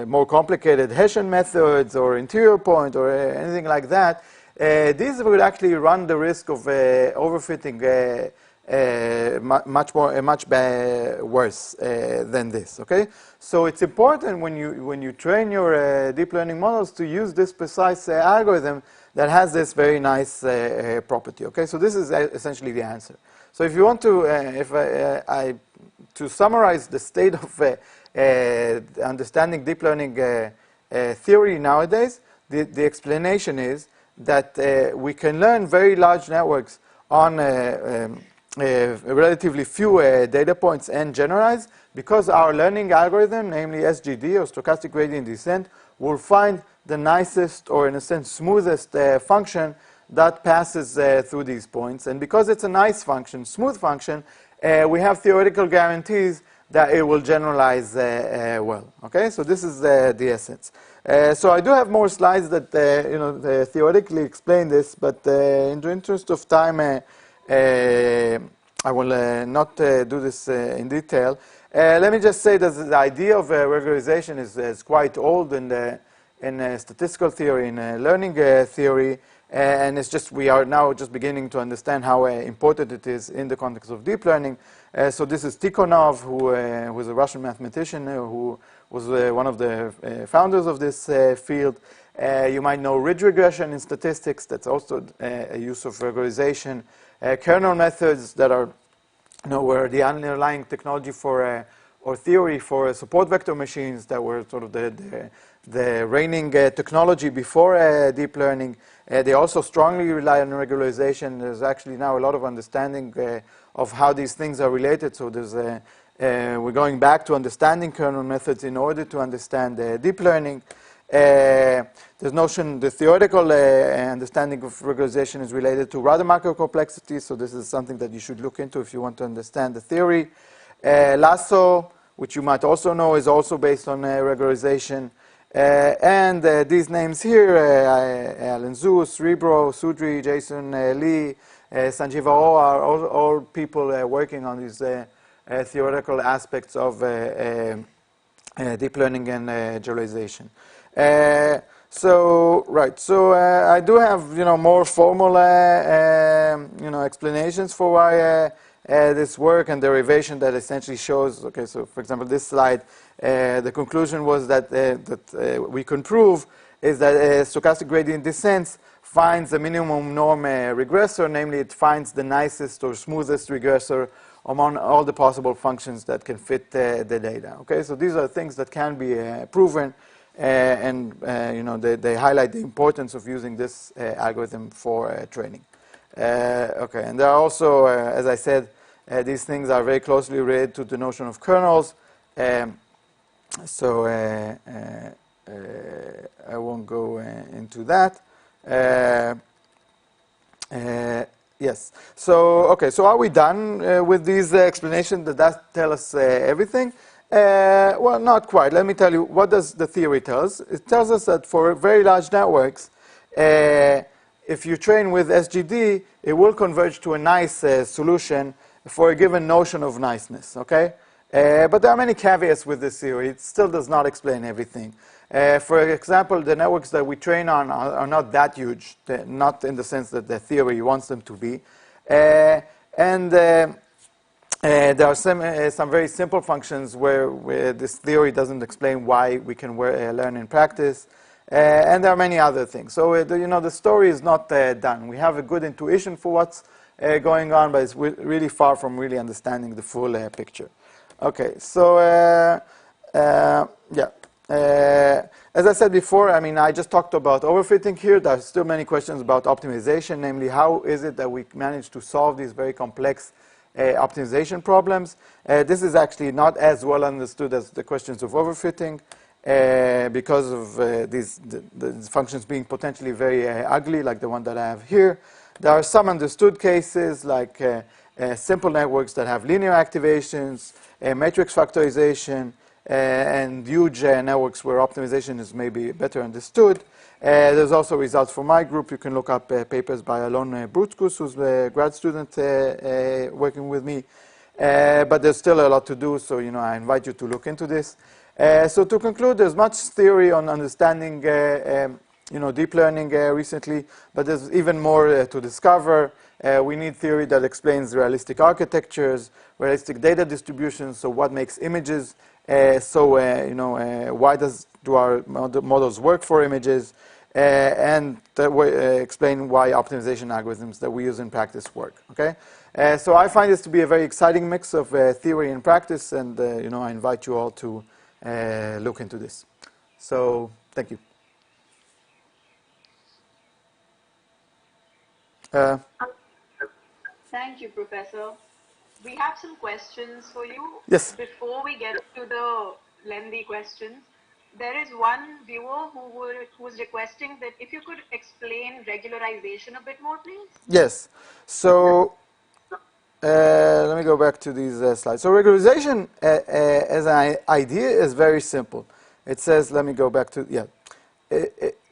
more complicated Hessian methods or interior point or anything like that, these would actually run the risk of overfitting much worse than this. Okay, so it's important when you train your deep learning models to use this precise algorithm that has this very nice property. Okay, so this is essentially the answer. So if you want to, to summarize the state of understanding deep learning theory nowadays, the explanation is that we can learn very large networks on relatively few data points and generalize because our learning algorithm, namely SGD or stochastic gradient descent, will find the nicest or in a sense smoothest function that passes through these points. And because it's a nice function, smooth function, we have theoretical guarantees that it will generalize well. Okay, so this is the essence. So I do have more slides that theoretically explain this, but in the interest of time, I will not do this in detail. Let me just say that the idea of regularization is quite old in statistical theory, in learning theory, and it's just we are now just beginning to understand how important it is in the context of deep learning. So this is Tikhonov, who was a Russian mathematician who was one of the founders of this field. You might know ridge regression in statistics. That's also a use of regularization. Kernel methods that are, were the underlying technology for or theory for support vector machines that were sort of the reigning technology before deep learning. They also strongly rely on regularization. There's actually now a lot of understanding of how these things are related. So there's we're going back to understanding kernel methods in order to understand deep learning. The theoretical understanding of regularization is related to Rademacher complexity, so this is something that you should look into if you want to understand the theory. Lasso, which you might also know, is also based on regularization. And these names here, Alan Zhu, Cerebro, Sudri, Jason Lee, Sanjeev Arora, are all people working on these theoretical aspects of deep learning and generalization. So I do have more formal explanations for why this work and derivation that essentially shows. Okay, so for example, this slide, the conclusion was that we can prove is that stochastic gradient descent finds the minimum norm regressor, namely it finds the nicest or smoothest regressor among all the possible functions that can fit the data. Okay, so these are things that can be proven. And they highlight the importance of using this algorithm for training. Okay, and there are also, as I said, these things are very closely related to the notion of kernels. So I won't go into that. Yes. So okay. So are we done with these explanations? Does that tell us everything? Well, not quite. Let me tell you, what does the theory tell us? It tells us that for very large networks, if you train with SGD, it will converge to a nice solution for a given notion of niceness, okay? But there are many caveats with this theory. It still does not explain everything. For example, the networks that we train on are not that huge, not in the sense that the theory wants them to be. There are some very simple functions where this theory doesn't explain why we can learn in practice. And there are many other things. So, the story is not done. We have a good intuition for what's going on, but it's really far from really understanding the full picture. Okay, so, yeah. As I said before, I mean, I just talked about overfitting here. There are still many questions about optimization, namely, how is it that we manage to solve these very complex optimization problems? This is actually not as well understood as the questions of overfitting because of these functions being potentially very ugly, like the one that I have here. There are some understood cases, like simple networks that have linear activations, matrix factorization, and huge networks where optimization is maybe better understood. There's also results for my group. You can look up papers by Alon Brutskus, who's a grad student working with me. But there's still a lot to do, so I invite you to look into this. So to conclude, there's much theory on understanding deep learning recently, but there's even more to discover. We need theory that explains realistic architectures, realistic data distributions, so what makes images, why do our models work for images, and explain why optimization algorithms that we use in practice work. Okay, so I find this to be a very exciting mix of theory and practice, and I invite you all to look into this. So thank you. Thank you, Professor. We have some questions for you. Yes. Before we get to the lengthy questions, there is one viewer who was requesting that if you could explain regularization a bit more, please. Yes. So let me go back to these slides. So regularization as an idea is very simple. It says, let me go back to,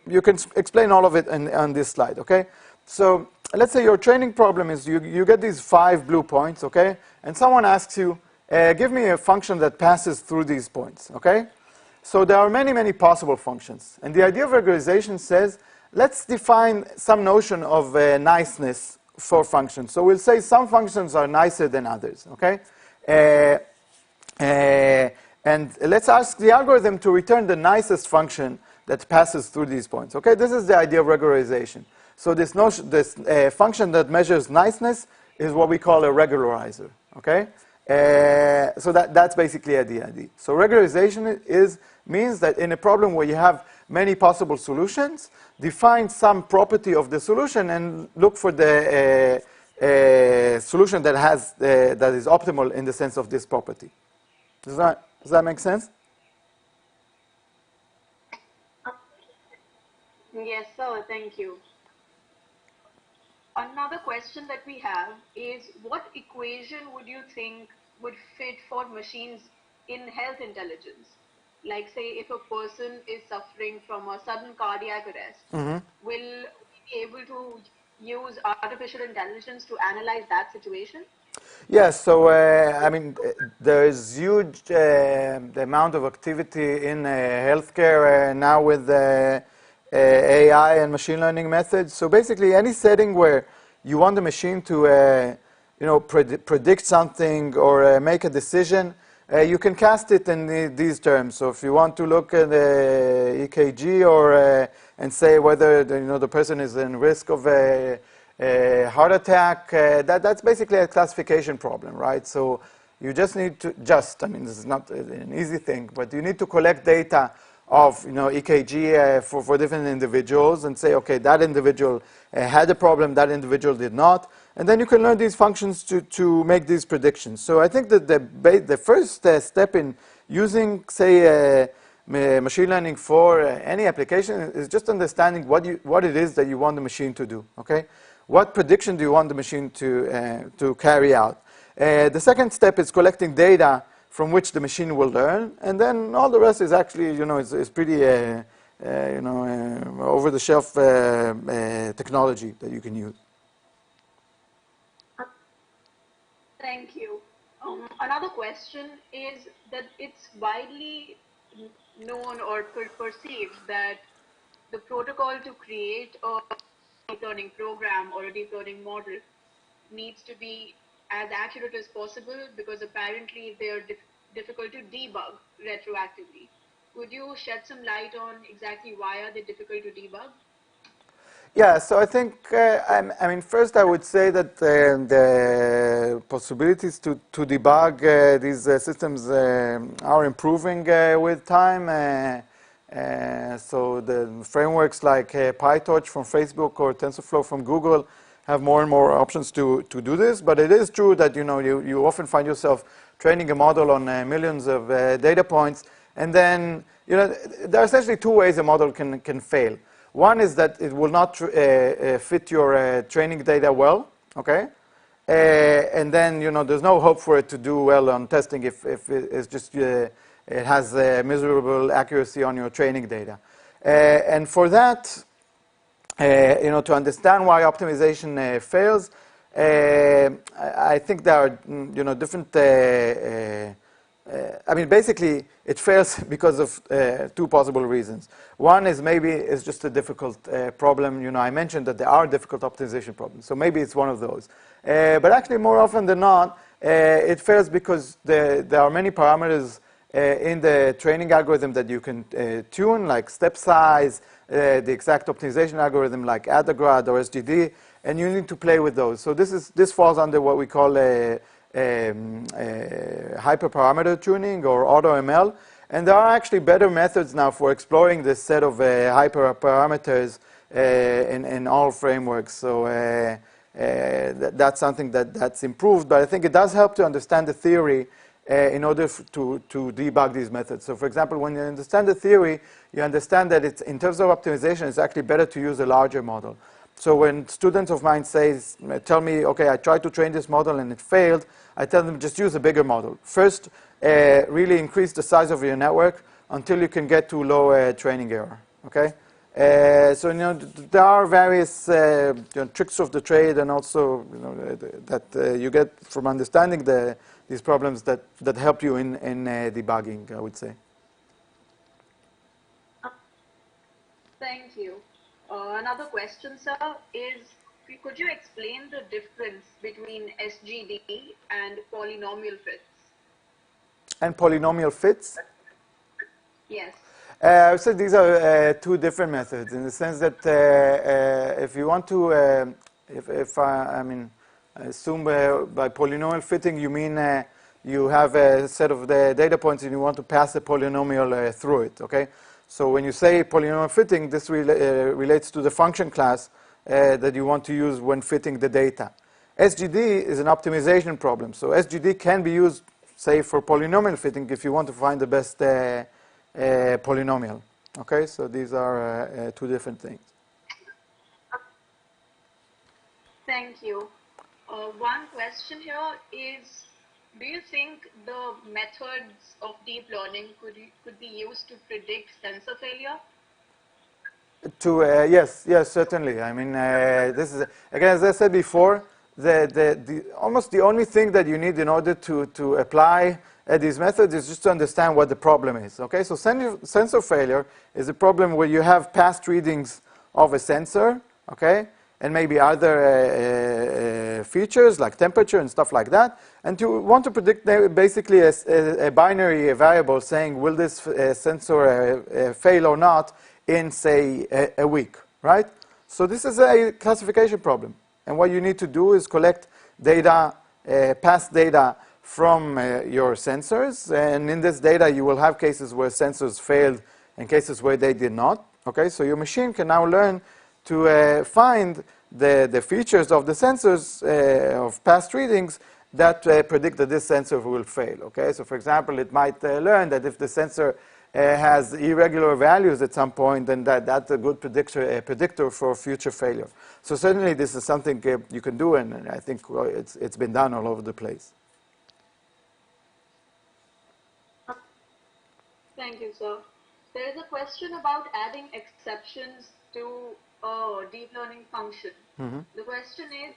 you can explain all of it on this slide, okay? So let's say your training problem is you get these 5 blue points, okay? And someone asks you, give me a function that passes through these points, okay? So there are many, many possible functions. And the idea of regularization says, let's define some notion of niceness for functions. So we'll say some functions are nicer than others, okay? And let's ask the algorithm to return the nicest function that passes through these points, okay? This is the idea of regularization. So this function that measures niceness is what we call a regularizer, okay? So that's basically the idea. So regularization means that in a problem where you have many possible solutions, define some property of the solution and look for the solution that is optimal in the sense of this property. Does that make sense? Yes, sir. Thank you. Another question that we have is, what equation would you think would fit for machines in health intelligence? Like, say, if a person is suffering from a sudden cardiac arrest, will we be able to use artificial intelligence to analyze that situation? Yes, so I mean, there is huge the amount of activity in healthcare now with AI and machine learning methods. So basically, any setting where you want the machine to, predict something or make a decision, you can cast it in these terms. So if you want to look at the EKG and say whether the person is in risk of a heart attack, that's basically a classification problem, right? So you just need to I mean, this is not an easy thing, but you need to collect data of EKG for different individuals and say, okay, that individual had a problem, that individual did not, and then you can learn these functions to make these predictions. So I think that the first step in using, say, machine learning for any application is just understanding what it is that you want the machine to do. Okay, what prediction do you want the machine to carry out? The second step is collecting data from which the machine will learn, and then all the rest is actually, is pretty, over-the-shelf technology that you can use. Thank you. Another question is that it's widely known or perceived that the protocol to create a deep learning program or a deep learning model needs to be as accurate as possible because apparently they are difficult to debug retroactively. Could you shed some light on exactly why are they difficult to debug? Yeah, so I think, I mean, first I would say that the possibilities to debug these systems are improving with time. So the frameworks like PyTorch from Facebook or TensorFlow from Google have more and more options to do this. But it is true that you often find yourself training a model on millions of data points, and then there are essentially two ways a model can fail. One is that it will not fit your training data well, okay? And then, there's no hope for it to do well on testing if it's just, it has miserable accuracy on your training data. And for that, to understand why optimization fails, I think there are, different I mean, basically, it fails because of two possible reasons. One is maybe it's just a difficult problem. I mentioned that there are difficult optimization problems, so maybe it's one of those. But actually, more often than not, it fails because there are many parameters in the training algorithm that you can tune, like step size, the exact optimization algorithm like AdaGrad or SGD, and you need to play with those. So this falls under what we call hyperparameter tuning or AutoML, and there are actually better methods now for exploring this set of hyperparameters in all frameworks. So that's something that's improved, but I think it does help to understand the theory in order to debug these methods. So for example, when you understand the theory, you understand that it's, in terms of optimization, it's actually better to use a larger model. So when students of mine tell me, okay, I tried to train this model and it failed, I tell them just use a bigger model. First, really increase the size of your network until you can get to low training error, okay? So, there are various tricks of the trade and also, that you get from understanding these problems that help you in debugging, I would say. Thank you. Another question, sir, is could you explain the difference between SGD and polynomial fits? And polynomial fits? Yes. I would say these are two different methods in the sense that if you want to, I assume by polynomial fitting you mean you have a set of the data points and you want to pass a polynomial through it, okay? So when you say polynomial fitting, this relates to the function class that you want to use when fitting the data. SGD is an optimization problem. So SGD can be used, say, for polynomial fitting if you want to find the best polynomial. Okay, so these are two different things. Thank you. One question here is, do you think the methods of deep learning could be used to predict sensor failure? Yes, certainly. I mean, this is, again, as I said before, almost the only thing that you need in order to apply these methods is just to understand what the problem is. Okay, so sensor failure is a problem where you have past readings of a sensor, okay, and maybe other features like temperature and stuff like that, and you want to predict basically a binary variable saying will this sensor fail or not in, say, a week, right? So this is a classification problem, and what you need to do is collect data, past data from your sensors, and in this data you will have cases where sensors failed and cases where they did not. Okay, so your machine can now learn to find the features of the sensors of past readings that predict that this sensor will fail. Okay, so for example, it might learn that if the sensor has irregular values at some point, then that's a good predictor for future failure. So certainly this is something you can do, and I think it's been done all over the place. Thank you, sir. There is a question about adding exceptions to a deep learning function. Mm-hmm. The question is,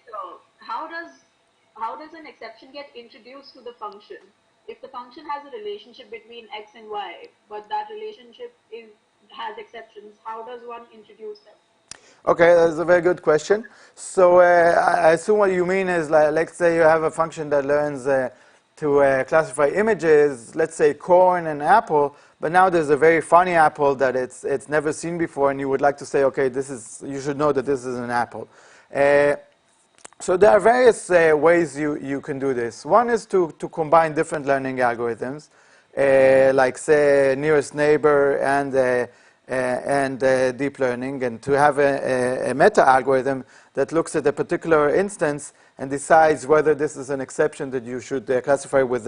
how does an exception get introduced to the function? If the function has a relationship between x and y, but that relationship has exceptions, how does one introduce them? Okay, that's a very good question. So I assume what you mean is, like, let's say you have a function that learns to classify images, let's say corn and apple, but now there's a very funny apple that it's never seen before, and you would like to say, okay, you should know that this is an apple. So there are various ways you can do this. One is to combine different learning algorithms, like say nearest neighbor and deep learning, and to have a meta algorithm that looks at a particular instance and decides whether this is an exception that you should classify with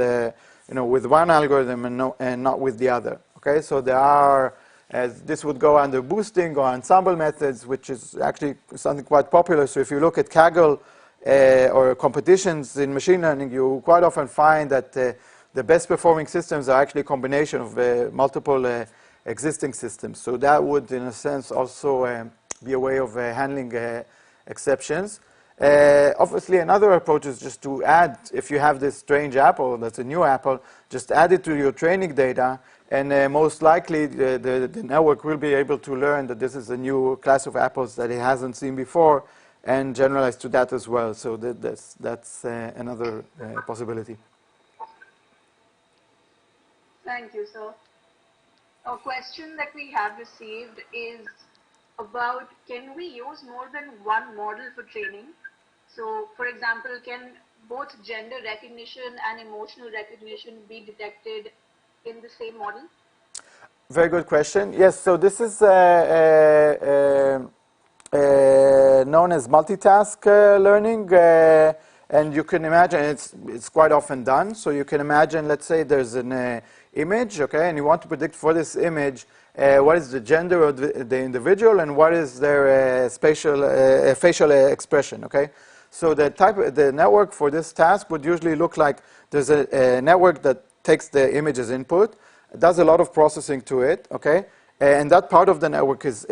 with one algorithm and not with the other. Okay, so there are. This would go under boosting or ensemble methods, which is actually something quite popular. So if you look at Kaggle or competitions in machine learning, you quite often find that the best performing systems are actually a combination of multiple existing systems. So that would, in a sense, also be a way of handling exceptions. Obviously, another approach is just to add, if you have this strange apple, that's a new apple, just add it to your training data, and most likely the network will be able to learn that this is a new class of apples that it hasn't seen before, and generalize to that as well. So that's another possibility. Thank you, sir. A question that we have received is about, can we use more than one model for training? So, for example, can both gender recognition and emotional recognition be detected in the same model? Very good question. Yes, so this is known as multitask learning, and you can imagine it's quite often done. So you can imagine, let's say there's an image, okay, and you want to predict for this image what is the gender of the individual and what is their facial expression, okay. So the network for this task would usually look like there's a network that takes the image as input, does a lot of processing to it, okay, and that part of the network is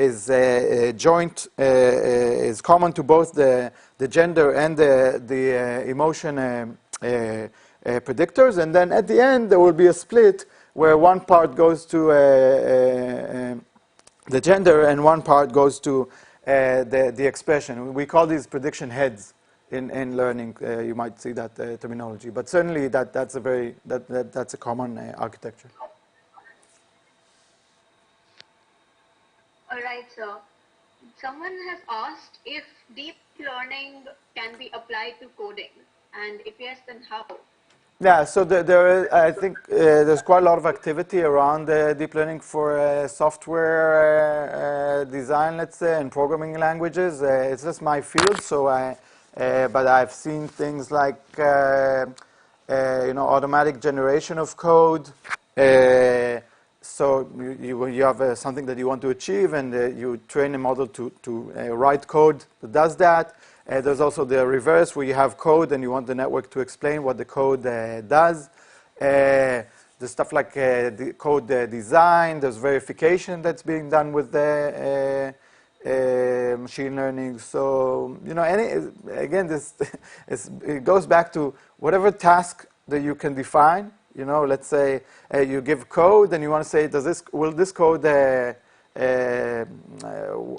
joint, is common to both the gender and the emotion predictors, and then at the end there will be a split where one part goes to the gender and one part goes to the expression. We call these prediction heads in learning. You might see that terminology, but certainly that's a common architecture. All right, sir. Someone has asked if deep learning can be applied to coding, and if yes, then how? Yeah, so I think there's quite a lot of activity around deep learning for software design, let's say, and programming languages. It's just my field, so but I've seen things like automatic generation of code. So you have something that you want to achieve, and you train a model to write code that does that. There's also the reverse, where you have code and you want the network to explain what the code does. There's stuff like the code design. There's verification that's being done with the machine learning. So again, it goes back to whatever task that you can define. Let's say you give code and you want to say, will this code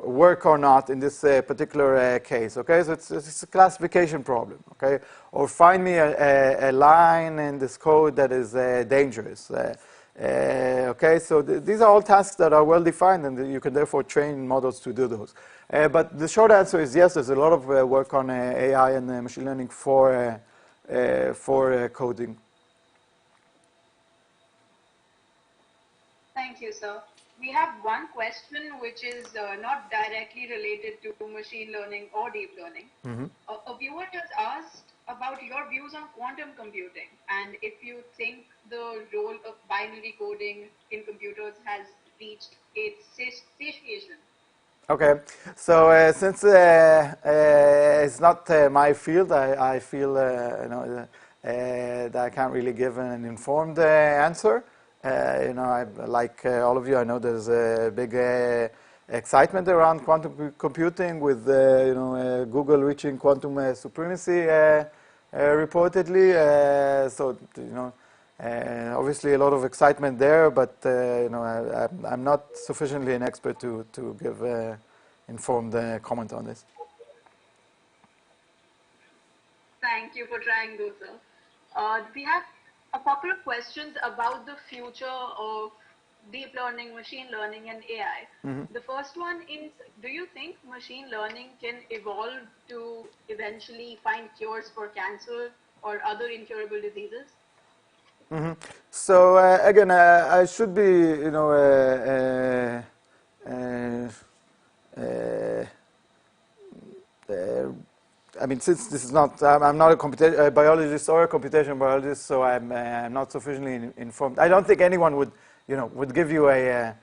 work or not in this particular case? Okay, so it's a classification problem. Okay, or find me a line in this code that is dangerous. Okay, so these are all tasks that are well defined, and you can therefore train models to do those. But the short answer is yes. There's a lot of work on AI and machine learning for coding. Thank you, sir. We have one question which is not directly related to machine learning or deep learning. Mm-hmm. A viewer has asked about your views on quantum computing, and if you think the role of binary coding in computers has reached its satiation. Okay, so since it's not my field, I feel that I can't really give an informed answer. Like all of you, I know there's a big excitement around quantum computing with Google reaching quantum supremacy reportedly. So obviously a lot of excitement there, but I'm not sufficiently an expert to give informed comment on this. Thank you for trying those, sir. We have a couple of questions about the future of deep learning, machine learning, and AI. The first one is, do you think machine learning can evolve to eventually find cures for cancer or other incurable diseases? So again, I should be, I mean, since this is not, I'm not a biologist or a computational biologist, so I'm not sufficiently informed. I don't think anyone would, would give you a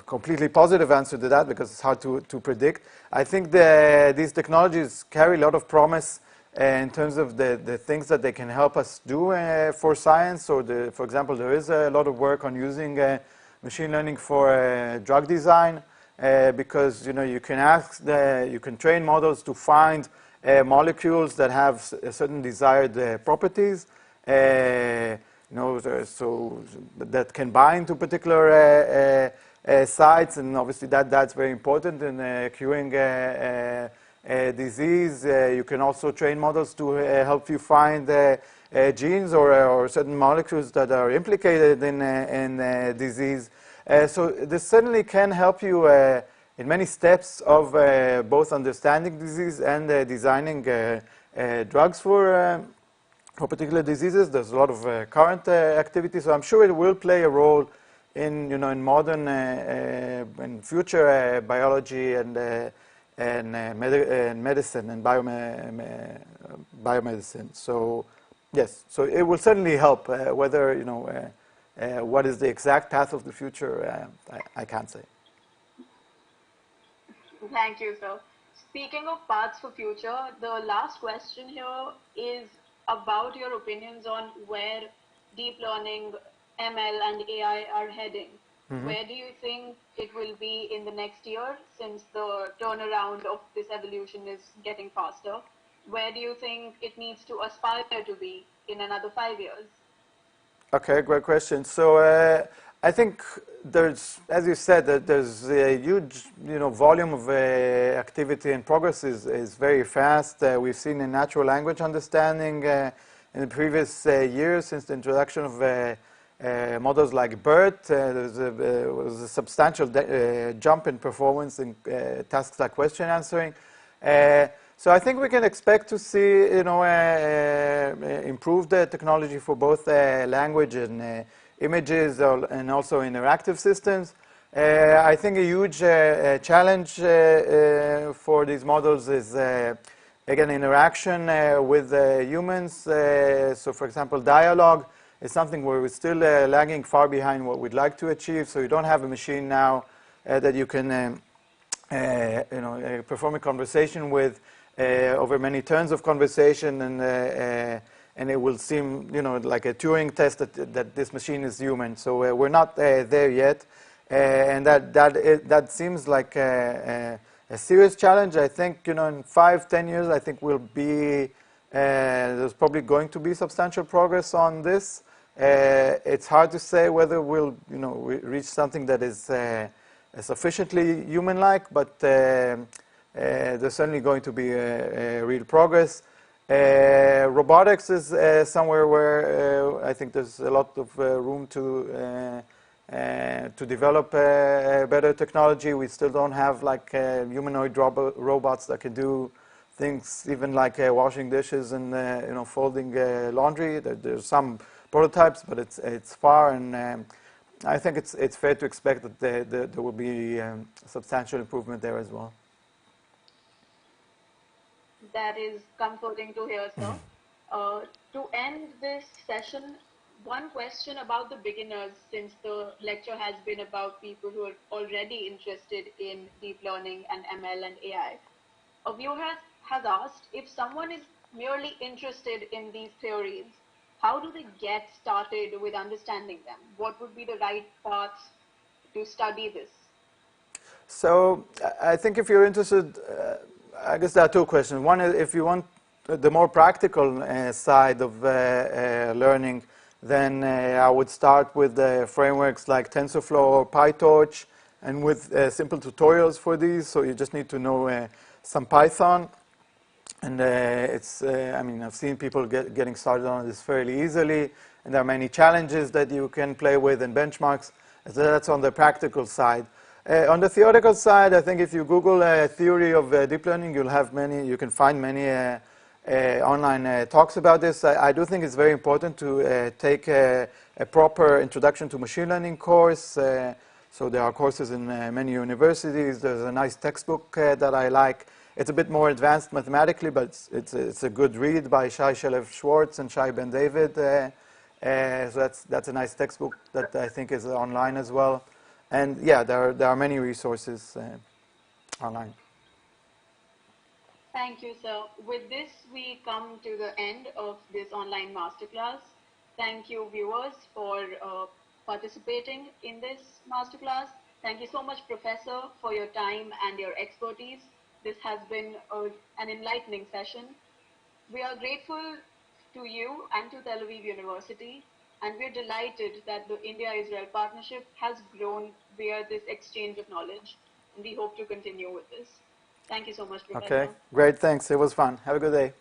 completely positive answer to that, because it's hard to predict. I think these technologies carry a lot of promise in terms of the things that they can help us do for science. So, for example, there is a lot of work on using machine learning for drug design, because you can train models to find molecules that have certain desired properties. So that can bind to particular sites, and obviously that's very important in curing disease. You can also train models to help you find genes or certain molecules that are implicated in disease. So this certainly can help you in many steps of both understanding disease and designing drugs for particular diseases. There's a lot of current activity, so I'm sure it will play a role in in modern and future biology and medicine and biomedicine. So yes, so it will certainly help. Whether what is the exact path of the future, I can't say. Thank you, sir. Speaking of paths for future, the last question here is about your opinions on where deep learning, ML, and AI are heading. Where do you think it will be in the next year, since the turnaround of this evolution is getting faster? Where do you think it needs to aspire to be in another 5 years? Okay, great question. So I think there's, as you said, that there's a huge, volume of activity, and progress is very fast. We've seen in natural language understanding in the previous years, since the introduction of models like BERT, there was a substantial jump in performance in tasks like question answering. So I think we can expect to see, improved technology for both language and images and also interactive systems. I think a huge challenge for these models is, again, interaction with humans. So, for example, dialogue is something where we're still lagging far behind what we'd like to achieve. So you don't have a machine now that you can, perform a conversation with over many turns of conversation, and it will seem, like a Turing test that this machine is human. So we're not there yet, and that seems like a serious challenge. I think, in 5-10 years, I think we'll be there's probably going to be substantial progress on this. It's hard to say whether we'll, reach something that is sufficiently human-like, but there's certainly going to be a real progress. Robotics is somewhere where I think there's a lot of room to develop better technology. We still don't have like humanoid robots that can do things even like washing dishes and folding laundry. There's some prototypes, but it's far, and I think it's fair to expect that there will be substantial improvement there as well. That is comforting to hear, sir. To end this session, one question about the beginners, since the lecture has been about people who are already interested in deep learning and ML and AI. A viewer has asked, if someone is merely interested in these theories, how do they get started with understanding them? What would be the right path to study this? So I think if you're interested, I guess there are two questions. One is if you want the more practical side of learning, then I would start with frameworks like TensorFlow or PyTorch, and with simple tutorials for these. So you just need to know some Python. And I mean, I've seen people getting started on this fairly easily, and there are many challenges that you can play with and benchmarks. So that's on the practical side. On the theoretical side, I think if you Google theory of deep learning, you can find many online talks about this. I do think it's very important to take a proper introduction to machine learning course. So there are courses in many universities. There's a nice textbook that I like. It's a bit more advanced mathematically, but it's a good read by Shai Shalev-Schwartz and Shai Ben David. So that's a nice textbook that I think is online as well. And yeah, there are many resources online. Thank you, sir. With this, we come to the end of this online masterclass. Thank you, viewers, for participating in this masterclass. Thank you so much, Professor, for your time and your expertise. This has been an enlightening session. We are grateful to you and to Tel Aviv University, and we're delighted that the India-Israel partnership has grown via this exchange of knowledge, and we hope to continue with this. Thank you so much, Professor. Okay, great, thanks. It was fun. Have a good day.